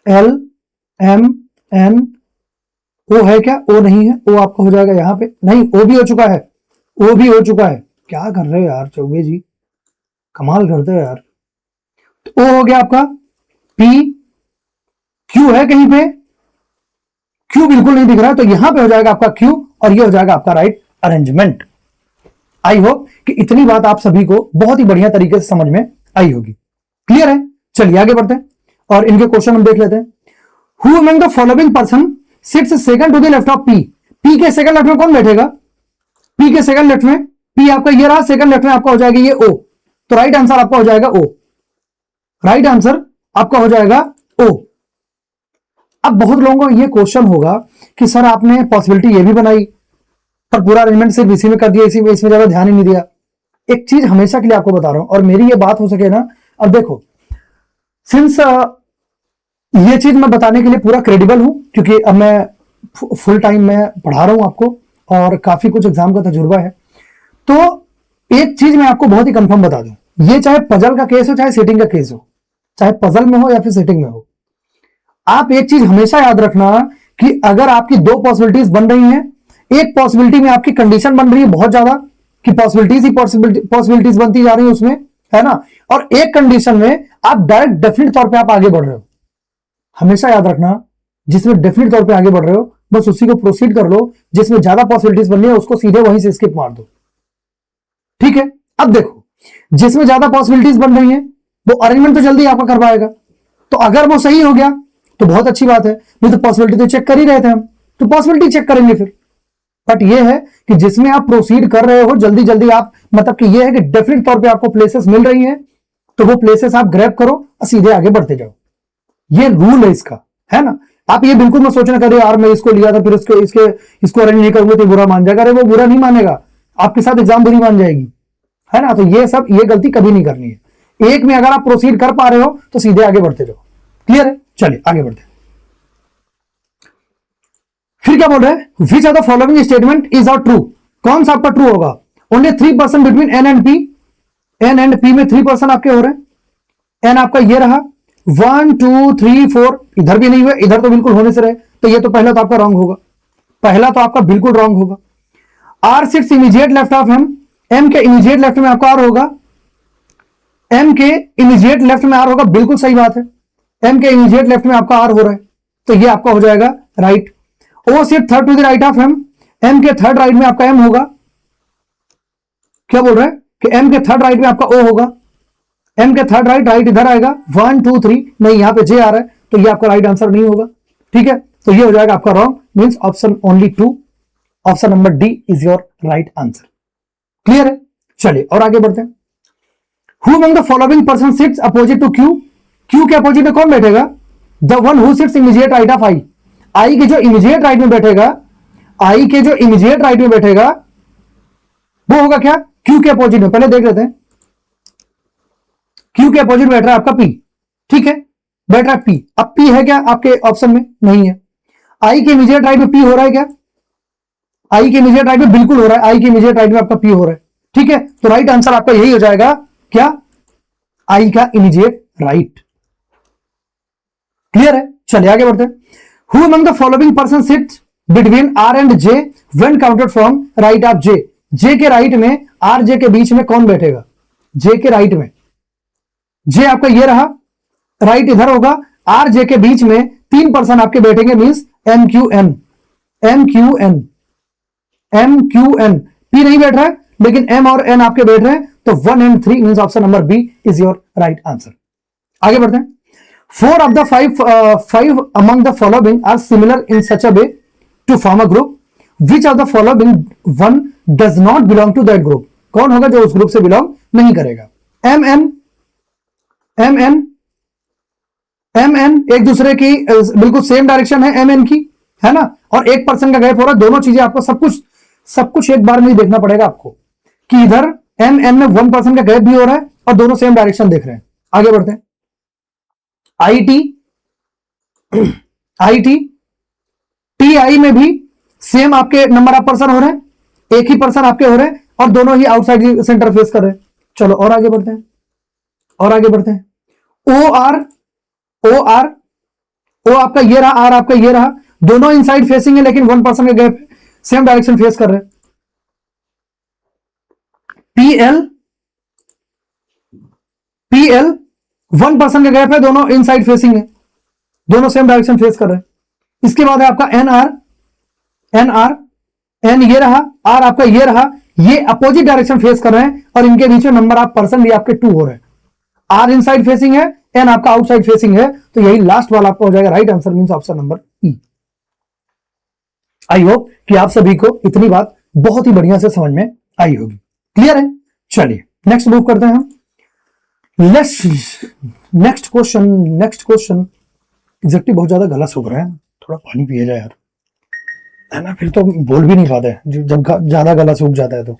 एल एम एन ओ है क्या? ओ नहीं है, ओ आपका हो जाएगा यहां पे, नहीं ओ भी हो चुका है, ओ भी हो चुका है। क्या कर रहे हो यार चौबे जी, कमाल करते हो यार। तो ओ हो गया आपका, पी क्यू है कहीं पे? क्यू बिल्कुल नहीं दिख रहा है, तो यहां पे हो जाएगा आपका क्यू और ये हो जाएगा आपका राइट अरेंजमेंट। आई होप कि इतनी बात आप सभी को बहुत ही बढ़िया तरीके से समझ में आई होगी। क्लियर है? चलिए आगे बढ़ते हैं और इनके क्वेश्चन हम देख लेते हैं। Who among the following person sits second to the left of P? P के सेकंड लेफ्ट में कौन बैठेगा? पी के सेकंड लेफ्ट में पी आपका ये रहा, सेकंड लेफ्ट में आपका हो जाएगा ये ओ, तो राइट आंसर आपका हो जाएगा ओ। राइट आंसर आपका हो जाएगा ओ। अब बहुत लोगों को ये क्वेश्चन होगा कि सर आपने पॉसिबिलिटी ये भी बनाई पर पूरा अरेंजमेंट सिर्फ इसी में कर दिया, इसी में इसमें ज्यादा ध्यान ही नहीं दिया। एक चीज हमेशा के लिए आपको बता रहा हूं और मेरी ये बात हो सके ना, अब देखो सिंस ये चीज मैं बताने के लिए पूरा क्रेडिबल हूं क्योंकि अब मैं फुल टाइम में पढ़ा रहा हूं आपको और काफी कुछ एग्जाम का तजुर्बा है। तो एक चीज मैं आपको बहुत ही कंफर्म बता दूं, ये चाहे पजल का केस हो चाहे सेटिंग का केस हो, चाहे पजल में हो या फिर सेटिंग में हो, आप एक चीज हमेशा याद रखना कि अगर आपकी दो पॉसिबिलिटीज बन रही हैं, एक पॉसिबिलिटी में आपकी कंडीशन बन रही है बहुत ज्यादा कि पॉसिबिलिटीज ही पॉसिबिलिटीज बनती जा रही है उसमें, है ना, और एक कंडीशन में आप डायरेक्ट डेफिनेट तौर पे आप आगे बढ़ रहे हो। हमेशा याद रखना जिसमें डेफिनेट तौर पे आगे बढ़ रहे हो बस उसी को प्रोसीड कर लो, जिसमें ज्यादा पॉसिबिलिटीज बन रही है उसको सीधे वहीं से स्किप मार दो। ठीक है? अब देखो जिसमें ज्यादा पॉसिबिलिटीज बन रही है वो अरेंजमेंट तो जल्दी आपका कर पाएगा, तो अगर वो सही हो गया तो बहुत अच्छी बात है, नहीं तो पॉसिबिलिटी तो चेक कर ही रहे थे हम, तो पॉसिबिलिटी चेक करेंगे फिर। बट ये है कि जिसमें आप प्रोसीड कर रहे हो जल्दी जल्दी आप, मतलब कि ये है कि डेफिनेट तौर पे आपको प्लेसेस मिल रही हैं तो वो प्लेसेस आप ग्रैब करो और सीधे आगे बढ़ते जाओ। ये रूल है इसका, है ना। आप ये बिल्कुल मत सोचना करे यार मैं इसको लिया था फिर इसको अरेंज नहीं करूंगा तो बुरा मान जाएगा। अरे वो बुरा नहीं मानेगा, आपके साथ एग्जाम बुरी मान जाएगी, है ना। तो ये गलती कभी नहीं करनी है। एक में अगर आप प्रोसीड कर पा रहे हो तो सीधे आगे बढ़ते जाओ। क्लियर है? चलिए आगे बढ़ते हैं। फिर क्या बोल रहे हैं? Which of the following statement is are true? कौन सा आपका ट्रू होगा? Only 3% between N and P. N and P में 3% आपके हो रहे हैं। एन आपका ये रहा 1 2 3 4, इधर भी नहीं हुए, इधर तो बिल्कुल होने से रहे, तो ये तो पहला तो आपका रॉन्ग होगा, पहला तो आपका बिल्कुल रॉन्ग होगा। R sits immediate left of M. M के इमीडिएट लेफ्ट में आपका आर होगा, एम के इमीडिएट लेफ्ट में आर होगा, बिल्कुल सही बात है। एम के इमीडिएट लेफ्ट में आपका आर हो रहा है तो ये आपका हो जाएगा right. O sit third to the right of M. M के थर्ड राइट में आपका एम होगा। क्या बोल रहे हैं कि एम के थर्ड राइट में आपका ओ होगा। एम के थर्ड राइट इधर आएगा 1 2 3, नहीं यहां पे जे आ रहा है तो ये आपका राइट आंसर नहीं होगा। ठीक है, तो ये हो जाएगा आपका wrong, means option only 2, option number D is your right answer. Clear है? चलिए और आगे बढ़ते हैं। Who among the following person sits opposite to Q? Q के अपोजिट में कौन बैठेगा? The one who sits immediate right of I. I के जो इमीडिएट राइट में बैठेगा, आई के जो इमीडिएट राइट में बैठेगा वो होगा क्या? क्यू के अपोजिट में। पहले देख लेते हैं, क्यू के अपोजिट बैठ रहा है आपका पी। ठीक है, बैठ रहा है पी। अब पी है क्या आपके ऑप्शन में? नहीं है। आई के इमीडिएट राइट में पी हो रहा है क्या? आई के इमीडिएट राइट में बिल्कुल हो रहा है, आई के इमीडिएट राइट में आपका पी हो रहा है। ठीक है, तो राइट आंसर आपका यही हो जाएगा, क्या? आई का इमीडिएट राइट। क्लियर है? चलिए आगे बढ़ते हैं। Who among the following person sits between R and J when counted from right of J? J के राइट में आर जे के बीच में कौन बैठेगा? जे के राइट में जे आपका ये रहा, राइट इधर होगा, आर जे के बीच में 3% आपके बैठेंगे, means M Q N. M Q N, M Q N. P नहीं बैठ रहा है लेकिन एम और एन आपके बैठ रहे हैं, तो 1 and 3 means option number B is your right answer. आगे बढ़ते हैं। 4 of the 5 among the following are similar in such a way to form a group. Which of the following one does not belong to that group? कौन होगा जो उस group से belong नहीं करेगा? M N, M N, M N एक दूसरे की बिल्कुल सेम डायरेक्शन है एम एन की, है ना, और 1% का गैप हो रहा है। दोनों चीजें आपको सब कुछ एक बार में ही देखना पड़ेगा आपको कि इधर एम एन में 1% का गैप भी हो रहा है और दोनों सेम डायरेक्शन देख रहे हैं। आगे बढ़ते हैं। I T, I T, T I में भी सेम आपके नंबर ऑफ पर्सन हो रहे हैं, एक ही पर्सन आपके हो रहे हैं और दोनों ही आउटसाइड सेंटर फेस कर रहे हैं। चलो और आगे बढ़ते हैं, और आगे बढ़ते हैं। ओ आर, ओ आर, ओ आपका ये रहा, आर आपका ये रहा, दोनों इनसाइड फेसिंग है लेकिन 1% का गैप, सेम डायरेक्शन फेस कर रहे हैं। पीएल, पीएल 1% का गैप है, दोनों इनसाइड फेसिंग है, दोनों सेम डायरेक्शन फेस कर रहे हैं। इसके बाद है आपका एनआर, एनआर, एन ये रहा, आर आपका ये रहा, ये अपोजिट डायरेक्शन फेस कर रहे हैं और इनके बीच में नंबर ऑफ पर्सन भी आपके 2 हो रहे हैं। आर इनसाइड फेसिंग है, एन आपका आउटसाइड फेसिंग है, तो यही लास्ट वाला आपका हो जाएगा right answer, means option number E. I hope कि आप सभी को इतनी बात बहुत ही बढ़िया से समझ में आई होगी। क्लियर है? चलिए नेक्स्ट मूव करते हैं हम। Next question, next question. Exactly बहुत ज्यादा गला सूख रहा है, थोड़ा पानी पिया जाए यार, है ना, फिर तो बोल भी नहीं पाते जब ज्यादा गला सूख जाता है तो।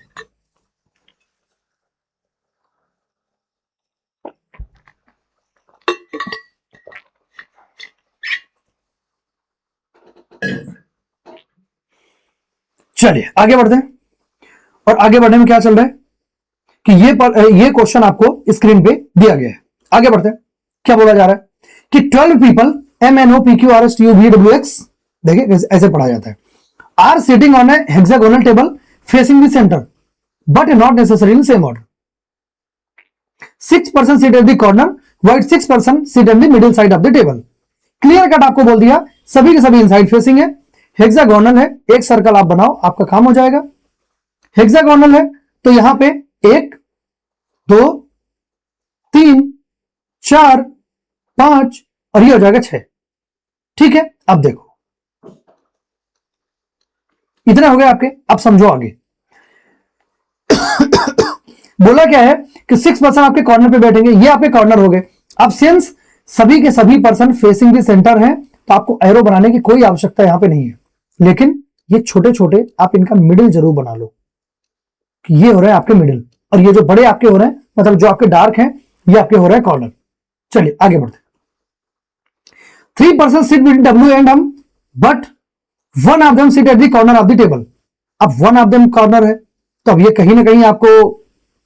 चलिए आगे बढ़ते हैं, और आगे बढ़ने में क्या चल रहा है कि ये क्वेश्चन आपको स्क्रीन पे दिया गया है। आगे बढ़ते हैं, क्या बोला जा रहा है कि 12 पीपल MNOPQRSTUVWX, देखिए ऐसे पढ़ा जाता है, are sitting on a hexagonal table facing the centre but not necessarily same order. 6% seat at the corner while 6% seat at the middle side of the table. Clear cut आपको बोल दिया, सभी के सभी इनसाइड फेसिंग है, hexagonal है, एक circle आप बनाओ आपका काम हो जाएगा। हेक्सागोनल है तो यहां पे 1 2 3 4 5 और ये हो जाएगा 6। ठीक है, अब देखो इतने हो गए आपके, अब समझो आगे। बोला क्या है कि 6% आपके कॉर्नर पे बैठेंगे, ये आपके कॉर्नर हो गए। अब सिंस सभी के सभी पर्सन फेसिंग द सेंटर हैं तो आपको एरो बनाने की कोई आवश्यकता यहां पे नहीं है, लेकिन ये छोटे छोटे आप इनका मिडिल जरूर बना लो कि ये हो रहा है आपके मिडिल, और ये जो बड़े आपके हो रहे हैं, मतलब जो आपके डार्क हैं, ये आपके हो रहे हैं कॉर्नर। चलिए आगे बढ़ते। 3% sit between W and M but one of them sit at the corner of the table. अब वन ऑफ देम कॉर्नर है तो अब ये कहीं ना कहीं आपको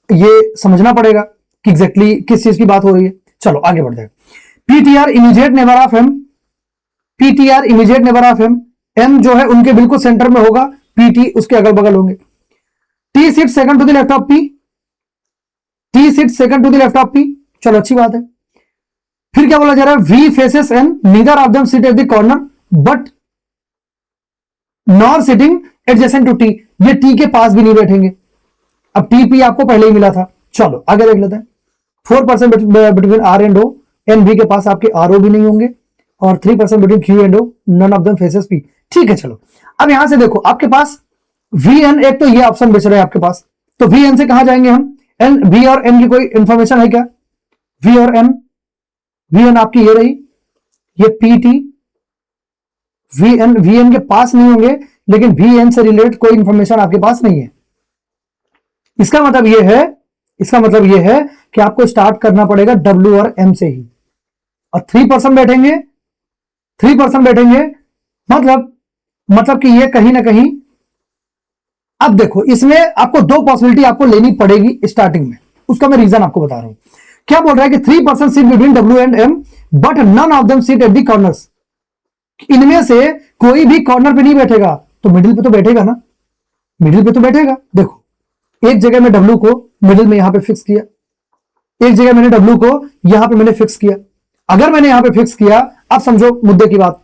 ये समझना पड़ेगा कि एग्जैक्टली किस चीज की बात हो रही है। चलो आगे बढ़ते हैं। PTR immediate neighbour of M, PTR immediate neighbour of M, M जो है उनके बिल्कुल सेंटर में होगा, PT उसके अगल बगल होंगे। T sit second to the left of P, T sit second to the left of P, चलो अच्छी बात है। फिर क्या बोला जा रहा है, V faces N, neither of them sit at the corner but nor sitting adjacent to T, ये T के पास भी नहीं बैठेंगे। अब TP आपको पहले ही मिला था, चलो आगे देख लेते हैं। 4% between R and O, and B के पास आपके RO भी नहीं होंगे, और 3% between Q and O, none of them faces P। ठीक है, चलो अब यहां से देखो आपके पास VN, एक तो ये ऑप्शन बच रहा है आपके पास, तो VN से कहां जाएंगे हम, एन V और N की कोई इंफॉर्मेशन है क्या, V और N, VN आपकी ये रही, ये PT, VN के पास नहीं होंगे, लेकिन VN से रिलेटेड कोई इंफॉर्मेशन आपके पास नहीं है। इसका मतलब यह है, इसका मतलब यह है कि आपको स्टार्ट करना पड़ेगा W और M से ही, और 3% बैठेंगे, 3% बैठेंगे, मतलब कि ये कहीं ना कहीं। अब देखो इसमें आपको 2 पॉसिबिलिटी आपको लेनी पड़ेगी स्टार्टिंग में, उसका मैं रीजन आपको बता रहा हूं। क्या बोल रहा है कि 3% seat between W and M but none of them seat at the corners, इनमें से कोई भी कॉर्नर पे नहीं बैठेगा, तो मिडिल पे तो बैठेगा ना, मिडिल पे तो बैठेगा। देखो एक जगह में W को मिडिल में यहां पे फिक्स किया, एक जगह मैंने W को यहां पे मैंने फिक्स किया। अगर मैंने यहां पे फिक्स किया, अब समझो मुद्दे की बात,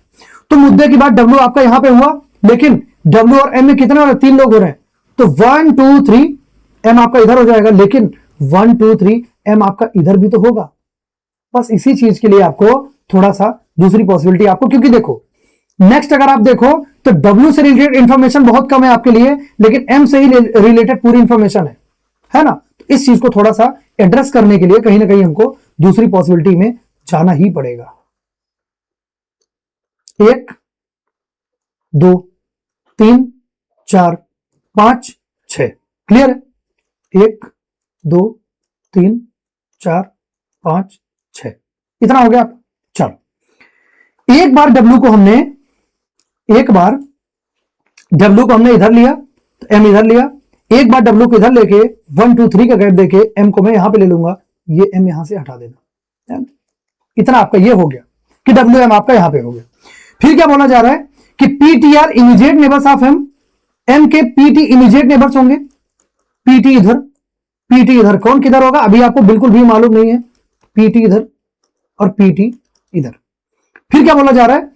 तो मुद्दे की बात W आपका यहां पे हुआ, लेकिन W और M में कितने हो रहे हैं, 3 लोग हो रहे हैं, तो 1 2 3 M आपका इधर हो जाएगा, लेकिन 1 2 3 M आपका इधर भी तो होगा। बस इसी चीज के लिए आपको थोड़ा सा दूसरी पॉसिबिलिटी आपको, क्योंकि देखो नेक्स्ट अगर आप देखो तो W से रिलेटेड इंफॉर्मेशन बहुत कम है आपके लिए, लेकिन M से ही रिलेटेड पूरी इंफॉर्मेशन है ना। तो इस चीज को थोड़ा सा एड्रेस करने के लिए कहीं ना कहीं हमको दूसरी पॉसिबिलिटी में जाना ही पड़ेगा। 1 2 3 4 5 6, क्लियर है, 1 2 3 4 5 6, इतना हो गया। चलो एक बार W को हमने इधर लिया, तो M इधर लिया, एक बार डब्ल्यू को इधर लेके 1 2 3 का गैप देके एम को मैं यहां पे ले लूंगा, ये एम यहां से हटा देना, इतना आपका ये हो गया कि डब्ल्यू एम आपका यहां पे हो गया। फिर क्या बोला जा रहा है कि PTR immediate neighbours of M, M के पीटी इमीडिएट नेबर्स होंगे, पीटी इधर पीटी इधर, कौन किधर होगा अभी आपको बिल्कुल भी मालूम नहीं है, पीटी इधर और पीटी इधर। फिर क्या बोला जा रहा है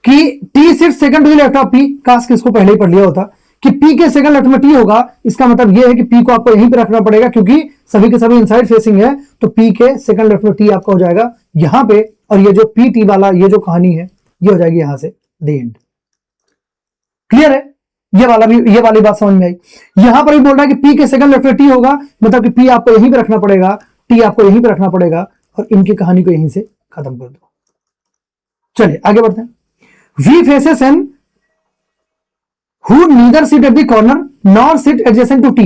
कि T sit second to the left of P, काश किसको पहले ही पढ़ लिया होता कि पी के सेकंड लेफ्ट में टी होगा, इसका मतलब यह है कि पी को आपको यहीं पे रखना पड़ेगा क्योंकि सभी के सभी इनसाइड फेसिंग है, तो पी के सेकंड लेफ्ट में टी आपका हो जाएगा यहां पे, और ये जो पी टी वाला ये जो कहानी है ये हो जाएगी यहां से द एंड। क्लियर है, ये वाली बात समझ में आई। यहां पर भी बोल रहा है कि पी के सेकंड लेफ्ट में टी होगा, मतलब कि पी आपको यहीं पे रखना पड़ेगा, टी आपको यहीं पे रखना पड़ेगा, और इनकी कहानी को यहीं से खत्म कर दो। चलिए आगे बढ़ते हैं। We faces N who neither sit at the corner nor sit adjacent to T,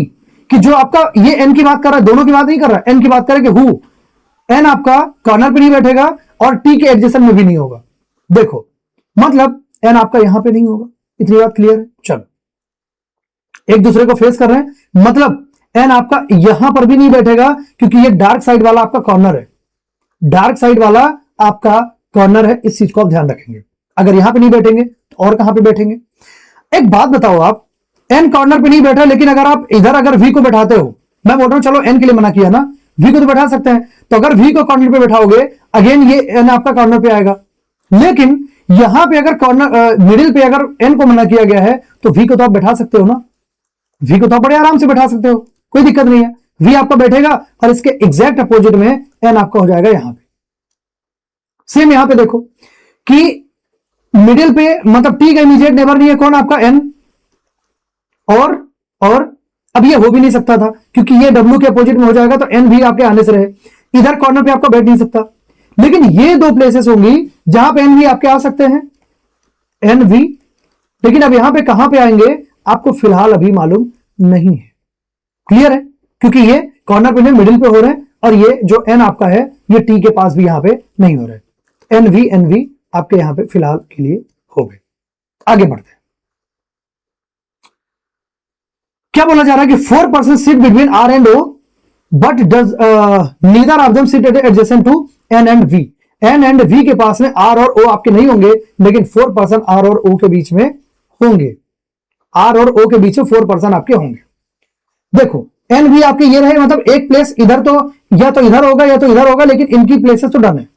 कि जो आपका ये एन की बात कर रहा है, दोनों की बात नहीं कर रहा है, एन की बात कर रहा है कि हु, एन आपका कॉर्नर पे नहीं बैठेगा और टी के एडजेसेंट में भी नहीं होगा। देखो मतलब एन आपका यहां पे नहीं होगा, इतनी बात क्लियर है। चलो एक दूसरे को फेस कर रहे हैं, मतलब एन आपका यहां पर भी नहीं बैठेगा क्योंकि ये डार्क साइड वाला आपका कॉर्नर है, डार्क साइड वाला आपका कॉर्नर है, इस चीज को आप ध्यान रखेंगे। अगर यहां पे नहीं बैठेंगे तो और कहां पे बैठेंगे? एक बात बताओ, आप एन कॉर्नर पे नहीं बैठा, लेकिन अगर आप इधर अगर वी को बैठाते हो, मैं बोल रहा हूं चलो एन के लिए मना किया ना, वी को तो बैठा सकते हैं, तो अगर वी को कॉर्नर पे बैठाओगे अगेन ये एन आपका कॉर्नर पे आएगा, लेकिन यहां पे अगर कॉर्नर मिडिल पे अगर एन को मना किया गया है तो वी को तो आप बैठा सकते हो ना, वी को तो आप बड़े आराम से बैठा सकते हो, कोई दिक्कत नहीं है। वी आपका बैठेगा और इसके एग्जैक्ट अपोजिट में एन आपका हो जाएगा यहां पे। सेम यहां पे देखो कि मिडिल पे मतलब टी का इमीडिएट नेबर नहीं है, कौन आपका एन, और अब ये हो भी नहीं सकता था क्योंकि ये डब्ल्यू के अपोजिट में हो जाएगा, तो एन भी आपके आने से रहे, इधर कॉर्नर पे आपका बैठ नहीं सकता। लेकिन ये दो प्लेसेस होंगी जहां पे एन वी आपके आ सकते हैं, एन वी, लेकिन अब यहां पे कहां पे आएंगे आपको फिलहाल अभी मालूम नहीं है। क्लियर है, क्योंकि ये कॉर्नर पे मिडिल पे हो रहे हैं और ये जो एन आपका है ये टी के पास भी यहां पे नहीं हो रहे। एन वी आपके यहां पे फिलहाल के लिए हो गए। आगे बढ़ते हैं। क्या बोला जा रहा है कि 4% sit between R and O but does neither of them sit adjacent to N and V. N and V के पास में आर और ओ आपके नहीं होंगे, लेकिन 4% आर और ओ के बीच में होंगे, आर और ओ के बीच में 4% आपके होंगे। देखो एन वी आपके ये रहे, मतलब एक प्लेस इधर तो या तो इधर होगा या तो इधर होगा, लेकिन इनकी प्लेसेस तो डन है।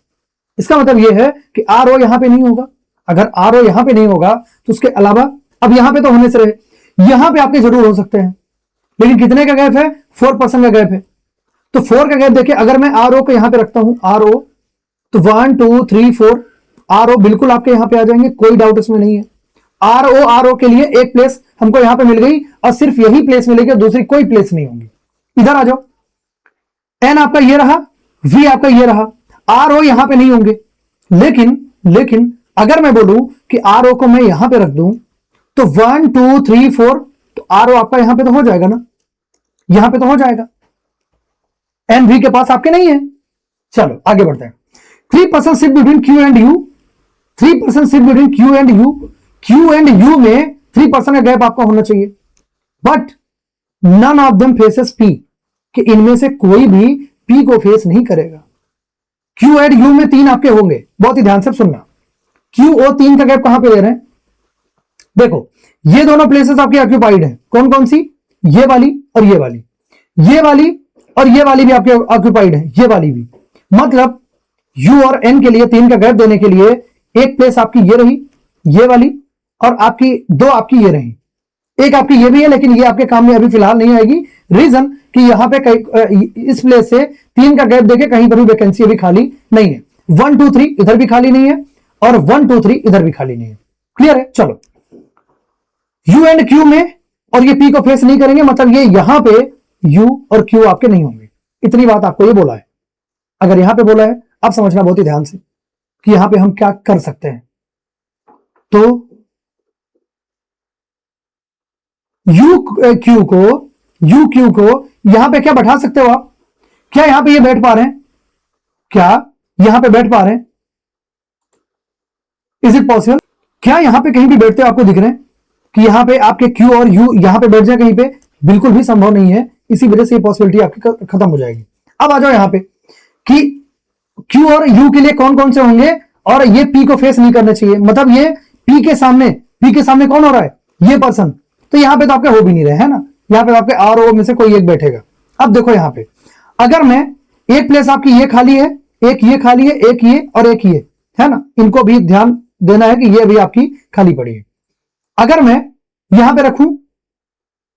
इसका मतलब यह है कि आर ओ यहां पे नहीं होगा। अगर आर ओ यहां पे नहीं होगा तो उसके अलावा अब यहां पे तो होने से रहे, यहां पे आपके जरूर हो सकते हैं, लेकिन कितने का गैप है? 4% का गैप है। तो 4 का गैप देखिए, अगर मैं आर ओ को यहां पे रखता हूं, आर ओ तो 1 2 3 4 आर ओ बिल्कुल आपके यहां पे आ जाएंगे, कोई डाउट इसमें नहीं है। आर ओ के लिए एक प्लेस हमको यहां पे मिल गई और सिर्फ यही प्लेस मिलेगी, दूसरी कोई प्लेस नहीं होगी। इधर आ जाओ, एन आपका ये रहा, वी आपका ये रहा, आर ओ यहां पे नहीं होंगे, लेकिन अगर मैं बोलूं कि आर ओ को मैं यहां पे रख दूं तो 1 2 3 4 तो आर ओ आपका यहां पे तो हो जाएगा ना, यहां पे तो हो जाएगा, एन वी के पास आपके नहीं है। चलो आगे बढ़ते हैं। 3% sit between Q and U, 3% sit between Q and U, Q and U में 3% का गैप आपका होना चाहिए, but none of them faces P, कि इनमें से कोई भी पी को फेस नहीं करेगा। क्यू एंड यू में 3 आपके होंगे, बहुत ही ध्यान से सुनना। क्यू ओ 3 का गैप कहां पे दे रहे हैं? देखो ये दोनों प्लेसेस आपकी ऑक्यूपाइड हैं, कौन कौन सी? ये वाली और ये वाली, ये वाली और ये वाली भी आपके ऑक्यूपाइड है, ये वाली भी। मतलब यू और एन के लिए 3 का गैप देने के लिए एक प्लेस आपकी ये रही, ये वाली, और आपकी 2 आपकी ये रही, एक आपकी ये भी है, लेकिन ये आपके काम में अभी फिलहाल नहीं आएगी। रीजन कि यहां पे इस प्लेस से 3 का गैप देके कहीं पर भी वैकेंसी अभी खाली नहीं है। 1 2 3 इधर भी खाली नहीं है और 1 2 3 इधर भी खाली नहीं है। क्लियर है? चलो यू एंड क्यू में और ये पी को फेस नहीं करेंगे, मतलब ये यहां पे यू और क्यू आपके नहीं होंगे। इतनी बात आपको ये बोला है। अगर यहां पे बोला है, अब समझना बहुत ही ध्यान से कि यहां पे हम क्या कर सकते हैं। तो यू क्यू को यहां पे क्या बैठा सकते हो आप? क्या यहां पे ये बैठ पा रहे हैं? क्या यहां पे बैठ पा रहे हैं? Is it possible? क्या यहां पे कहीं भी बैठते हो आपको दिख रहे हैं कि यहां पे आपके क्यू और यू यहां पे बैठ जाए कहीं पे? बिल्कुल भी संभव नहीं है। इसी वजह से ये पॉसिबिलिटी आपकी खत्म हो जाएगी। अब आ जाओ यहां पे कि क्यू और यू के लिए कौन कौन से होंगे और ये पी को फेस नहीं करने चाहिए, मतलब ये पी के सामने कौन हो रहा है, ये पर्सन, तो यहां पे तो आपके हो भी नहीं रहे है ना, यहां पे आपके आर ओ में से कोई एक बैठेगा। अब देखो यहां पे अगर मैं एक प्लेस आपकी ये खाली है, एक ये खाली है, एक ये और एक ये है ना, इनको भी ध्यान देना है कि ये भी आपकी खाली पड़ी है। अगर मैं यहां पे रखूं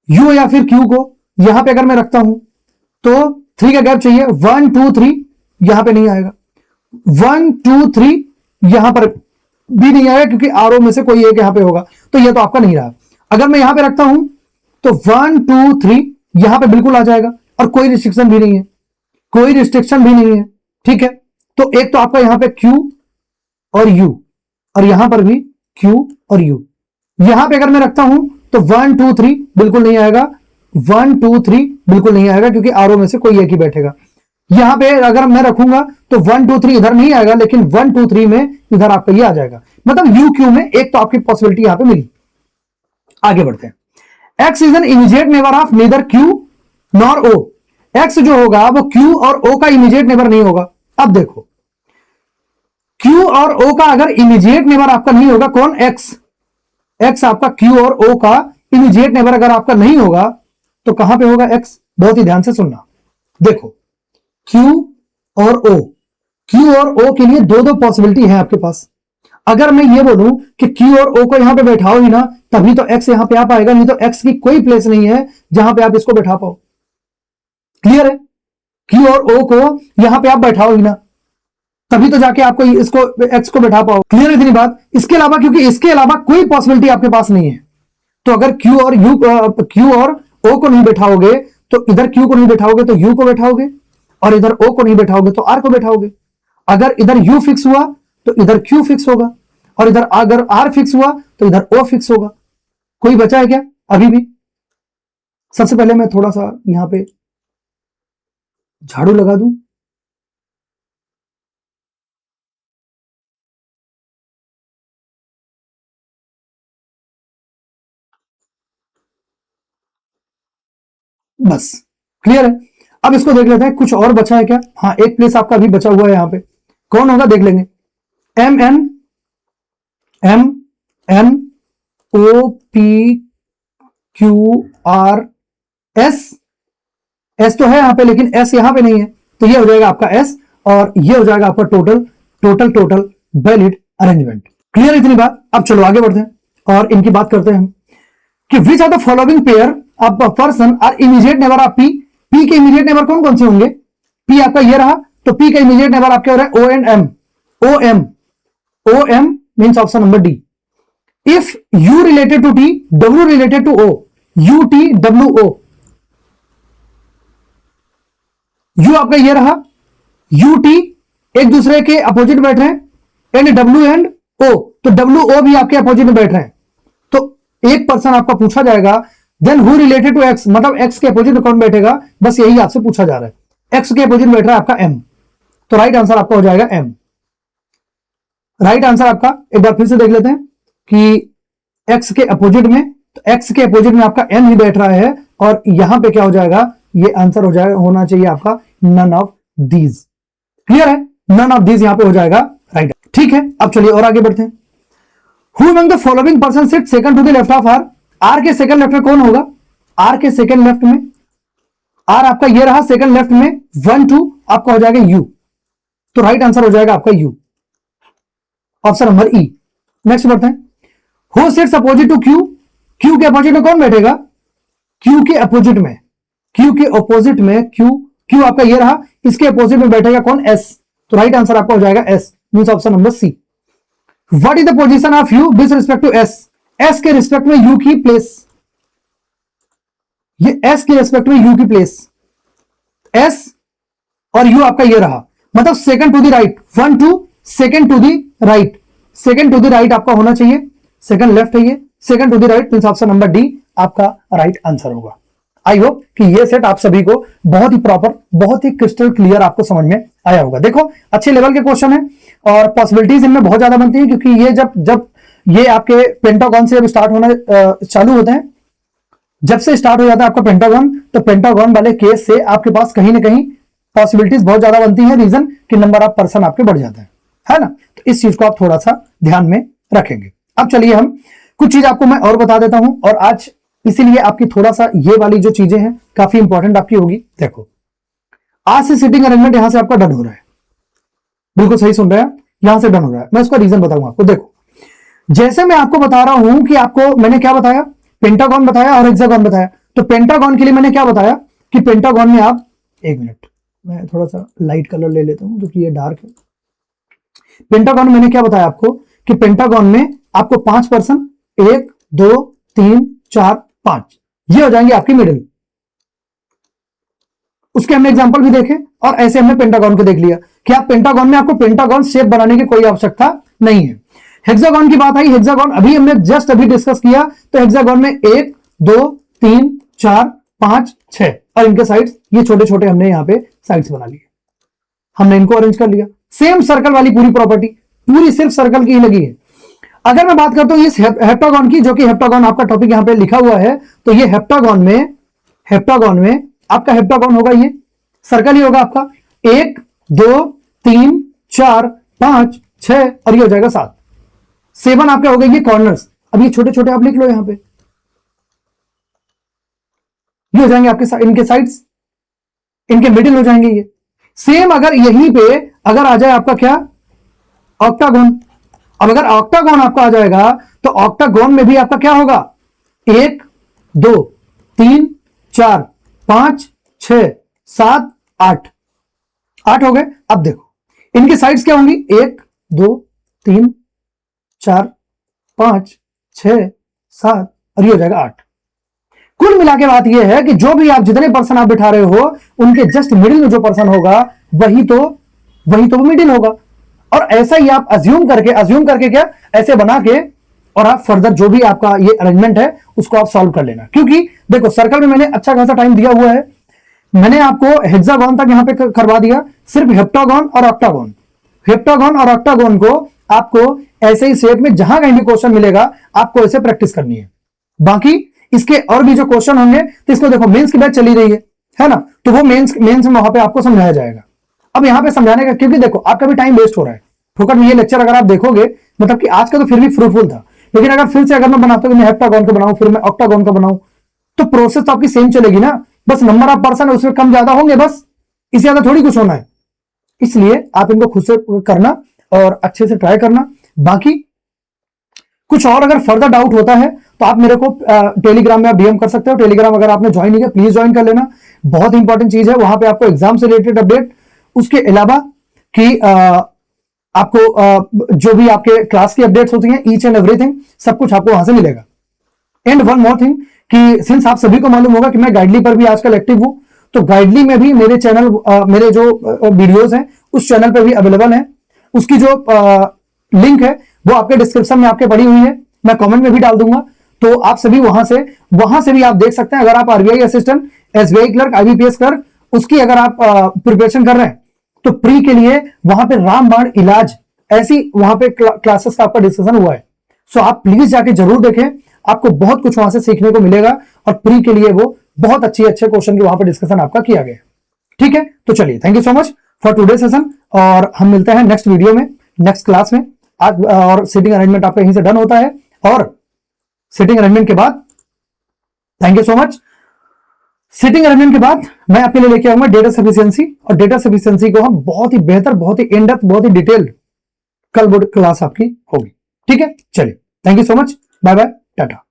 यू या फिर क्यू को, यहां पे अगर मैं रखता हूं तो 3 का गैप चाहिए, 1 2 3 यहां पे नहीं आएगा, 1 2 3 यहां पर भी नहीं आएगा क्योंकि आर ओ में से कोई एक यहां पे होगा, तो ये तो आपका नहीं रहा। अगर मैं यहां पे रखता हूं तो 1 2 3 यहां पे बिल्कुल आ जाएगा और कोई रिस्ट्रिक्शन भी नहीं है, कोई रिस्ट्रिक्शन भी नहीं है, ठीक है। तो एक तो आपका यहां पे Q और U और यहां पर भी Q और U। यहां पे अगर मैं रखता हूं तो 1 2 3 बिल्कुल नहीं आएगा, 1 2 3 बिल्कुल नहीं आएगा क्योंकि आर ओ में से कोई एक ही बैठेगा। यहां पे अगर मैं रखूंगा तो 1 2 3 इधर नहीं आएगा, लेकिन 1 2 3 में इधर आपका ये आ जाएगा, मतलब यू क्यू में एक तो आपकी पॉसिबिलिटी यहां पे मिली। आगे बढ़ते हैं। X is an immediate neighbour of neither Q nor O. X जो होगा वो क्यू और ओ का इमीडिएट नेबर नहीं होगा। अब देखो क्यू और ओ का अगर इमीडिएट नेबर आपका नहीं होगा, कौन, एक्स, एक्स आपका क्यू और ओ का इमीडिएट नेबर अगर आपका नहीं होगा तो कहां पे होगा एक्स, बहुत ही ध्यान से सुनना। देखो क्यू और ओ, क्यू और ओ के लिए दो दो पॉसिबिलिटी है आपके पास। अगर मैं ये बोलूं कि क्यू और ओ को यहां पे बैठाओ ही ना, तभी तो एक्स यहां पे आ पाएगा, नहीं तो एक्स की कोई प्लेस नहीं है जहां पे आप इसको बैठा पाओ। क्लियर है, क्यू और ओ को यहां पे आप बैठाओ ही ना, तभी तो जाके आपको इसको एक्स को बैठा पाओ। क्लियर है इतनी बात। इसके अलावा, क्योंकि इसके अलावा कोई पॉसिबिलिटी आपके पास नहीं है, तो अगर क्यू और ओ को नहीं बैठाओगे तो इधर क्यू को नहीं बैठाओगे तो यू को बैठाओगे, और इधर ओ को नहीं बैठाओगे तो आर को बैठाओगे। अगर इधर यू फिक्स हुआ तो इधर क्यू फिक्स होगा, और इधर अगर आर फिक्स हुआ तो इधर ओ फिक्स होगा। कोई बचा है क्या अभी भी? सबसे पहले मैं थोड़ा सा यहां पे झाड़ू लगा दूं। बस क्लियर है। अब इसको देख लेते हैं कुछ और बचा है क्या। हाँ, एक प्लेस आपका भी बचा हुआ है यहां पे, कौन होगा देख लेंगे। M N O P Q R S, S तो है यहां पे लेकिन एस यहां पे नहीं है, तो ये हो जाएगा आपका एस और ये हो जाएगा आपका टोटल वैलिड अरेंजमेंट। क्लियर इतनी बात। अब चलो आगे बढ़ते हैं और इनकी बात करते हैं कि which are the following pair of person are immediate neighbour of P. P के इमीडिएट नेबर कौन कौन से होंगे? पी आपका ये रहा, तो पी का इमीडिएट नेबर आपके हो रहा है O and M. O M means option number D. If U related to T, W related to O, U T W O. U आपका ये रहा, यू टी एक दूसरे के अपोजिट बैठ रहे हैं, एंड डब्ल्यू एंड ओ, तो डब्ल्यू ओ भी आपके अपोजिट में बैठ रहे हैं। तो एक पर्सन आपका पूछा जाएगा then who related to X, मतलब एक्स के अपोजिट में कौन बैठेगा, बस यही आपसे पूछा जा रहा है। एक्स के अपोजिट में बैठ रहा है आपका एम, तो राइट आंसर आपका हो जाएगा एम। राइट आंसर आपका एक बार फिर से देख लेते हैं कि एक्स के अपोजिट में, तो एक्स के अपोजिट में आपका एम ही बैठ रहा है, और यहां पे क्या हो जाएगा, ये आंसर हो जाएगा, होना चाहिए आपका नन ऑफ दीज। क्लियर है, नन ऑफ दीज यहां पे हो जाएगा राइट। ठीक है, अब चलिए और आगे बढ़ते हैं। Who among the following person sit second to the left of R. R के सेकंड लेफ्ट में कौन होगा? आर के सेकंड लेफ्ट में, आर आपका ये रहा सेकंड लेफ्ट में, 1 2 आपका हो जाएगा यू, तो राइट आंसर हो जाएगा आपका U, option number E. Next बढ़ते हैं। Who sits opposite to Q. Q के अपोजिट में कौन बैठेगा? क्यू के अपोजिट में, क्यू के अपोजिट में क्यू आपका ये रहा, इसके अपोजिट में बैठेगा कौन? एस, तो राइट आंसर आपका हो जाएगा S, means option number C. What is the position of U with respect to S. S के रिस्पेक्ट में यू की प्लेस, ये एस के रिस्पेक्ट में यू की प्लेस, एस और यू आपका ये रहा, मतलब second to the right, 1 2 second to the right, second to the right आपका होना चाहिए, सेकंड लेफ्ट है ये, second to the right, means option number D आपका राइट आंसर होगा। आई होप कि ये सेट आप सभी को बहुत ही प्रॉपर, बहुत ही क्रिस्टल क्लियर आपको समझ में आया होगा। देखो अच्छे लेवल के क्वेश्चन है और पॉसिबिलिटीज इनमें बहुत ज्यादा बनती है, क्योंकि ये जब ये आपके पेंटागन से जब स्टार्ट होना चालू होते हैं, जब से स्टार्ट हो जाता है आपका पेंटागन, तो पेंटागन वाले केस से आपके पास कहीं ना कहीं पॉसिबिलिटीज बहुत ज्यादा बनती है। रीजन कि नंबर ऑफ पर्सन आपके बढ़ जाते हैं, है ना। तो इस चीज को आप थोड़ा सा ध्यान में रखेंगे। अब चलिए हम कुछ चीज आपको मैं और बता देता हूं, और आज इसीलिए आपकी थोड़ा सा ये वाली जो चीजें हैं काफी इंपॉर्टेंट आपकी होगी। देखो, आज से सीटिंग अरेंजमेंट यहां से आपका डन हो रहा है, बिल्कुल सही सुन रहे हैं, यहां से डन हो रहा है। मैं इसका रीजन बताऊंगा आपको। देखो, जैसे मैं आपको बता रहा हूं कि आपको मैंने क्या बताया, पेंटागन बताया और हेक्सागन बताया। तो पेंटागन के लिए मैंने क्या बताया कि पेंटागन में आप, एक मिनट मैं थोड़ा सा लाइट कलर ले लेता हूं क्योंकि ये डार्क है। पेंटागन मैंने क्या बताया आपको कि पेंटागन में आपको 5 पर्सन, 1 2 3 4 5, ये हो जाएंगे आपकी मिडिल। उसके हमने एग्जांपल भी देखे और ऐसे हमने पेंटागन को देख लिया कि आप पेंटागन में आपको पेंटागन शेप बनाने की कोई आवश्यकता नहीं है। हेक्सागन की बात आई, हेक्सागन अभी हमने जस्ट अभी डिस्कस किया। तो हेक्सागन में 1 2 3 4 5 6 और इनके साइड्स ये छोटे छोटे हमने यहां पे साइड्स बना लिए, हमने इनको अरेंज कर लिया। सेम सर्कल वाली पूरी प्रॉपर्टी, पूरी सिर्फ सर्कल की ही लगी है। अगर मैं बात करता हूं इस हेप्टागन की, जो कि हेप्टागन आपका टॉपिक यहां पे लिखा हुआ है, तो ये हेप्टागन में आपका हेप्टागन होगा, ये सर्कल ही होगा आपका। 1 2 3 4 5 6 और ये हो जाएगा 7 7 आपके हो गए ये कॉर्नर्स। अब ये छोटे छोटे आप लिख लो यहां पे, ये हो जाएंगे आपके इनके साइड्स, इनके मिडिल हो जाएंगे ये। सेम अगर यहीं पे अगर आ जाए आपका क्या, ऑक्टागोन। अब अगर ऑक्टागोन आपका आ जाएगा तो ऑक्टागोन में भी आपका क्या होगा, 1 2 3 4 5 6 7 8 8 हो गए। अब देखो इनकी साइड्स क्या होंगी, 1 2 3 4 5 6 7 और ये हो जाएगा 8। कुल मिला के बात यह है कि जो भी आप जितने पर्सन आप बिठा रहे हो उनके जस्ट मिडिल में जो पर्सन होगा वही तो वो मिडिल होगा। और ऐसा ही आप अज्यूम करके क्या ऐसे बना के और आप फर्दर जो भी आपका ये अरेंजमेंट है उसको आप सॉल्व कर लेना। क्योंकि देखो सर्कल में मैंने अच्छा खासा टाइम दिया हुआ है, मैंने आपको हेक्सागन तक यहां पे करवा दिया, सिर्फ हेप्टागन और ऑक्टागन को आपको ऐसे ही शेप में जहां कहीं भी क्वेश्चन मिलेगा आपको ऐसे प्रैक्टिस करनी है। बाकी इसके और भी जो क्वेश्चन होंगे तो इसको देखो मेंस की बैच चली रही है ना, तो वो मेंस में वहां पे आपको समझाया जाएगा। अब यहां पे समझाने का, क्योंकि देखो आपका भी टाइम वेस्ट हो रहा है ठोकर में। ये लेक्चर अगर आप देखोगे मतलब कि आज का तो फिर भी फ्रूटफुल था, लेकिन अगर फिर से अगर मैं बनाता हूं, मैं हेप्टागन का बनाऊं फिर मैं ऑक्टागन का बनाऊं, तो प्रोसेस तो आपकी सेम चलेगी ना, बस नंबर ऑफ पर्सन है उसमें कम ज्यादा होंगे, बस इससे ज्यादा थोड़ी कुछ होना है। इसलिए आप इनको खुद से करना और अच्छे से ट्राई करना। बाकी कुछ और अगर फर्दर डाउट होता है तो आप मेरे को टेलीग्राम में आप डीएम कर सकते हो। टेलीग्राम अगर आपने ज्वाइन नहीं किया प्लीज ज्वाइन कर लेना, बहुत इंपॉर्टेंट चीज है। वहां पे आपको एग्जाम से रिलेटेड अपडेट, उसके अलावा कि आपको जो भी आपके क्लास की अपडेट्स होती हैं, ईच एंड एवरीथिंग सब कुछ आपको वहां से मिलेगा। एंड वन मोर थिंग कि सिंस आप सभी को मालूम होगा कि मैं गाइडली पर भी आजकल एक्टिव हूं, तो गाइडली में भी मेरे चैनल मेरे जो वीडियोस हैं उस चैनल पर भी अवेलेबल है। उसकी जो लिंक है वो आपके डिस्क्रिप्शन में आपके पड़ी हुई है, मैं कमेंट में भी डाल दूंगा, तो आप सभी वहां से भी आप देख सकते हैं। अगर आप RBI assistant, SBI clerk, IBPS clerk उसकी अगर आप प्रिपरेशन कर रहे हैं तो प्री के लिए वहां पे रामबाण इलाज ऐसी वहां पे क्लासेस का आपका डिस्कशन हुआ है। सो आप प्लीज जाके जरूर देखें, आपको बहुत कुछ वहां से सीखने को मिलेगा और प्री के लिए वो बहुत अच्छे क्वेश्चन की वहां पर डिस्कशन आपका किया गया। ठीक है, तो चलिए thank you so much for today session, और हम मिलते हैं नेक्स्ट वीडियो में, नेक्स्ट क्लास में। आज और सिटिंग अरेंजमेंट आपका यहीं से डन होता है, और सिटिंग अरेंजमेंट के बाद thank you so much. Sitting arrangement के बाद मैं आपके लिए लेके आऊंगा डेटा सफिशिएंसी, और डेटा सफिशिएंसी को हम बहुत ही बेहतर, बहुत ही इन डेप्थ, बहुत ही डिटेल्ड कल क्लास आपकी होगी। ठीक है, चलिए thank you so much, bye bye, Tata.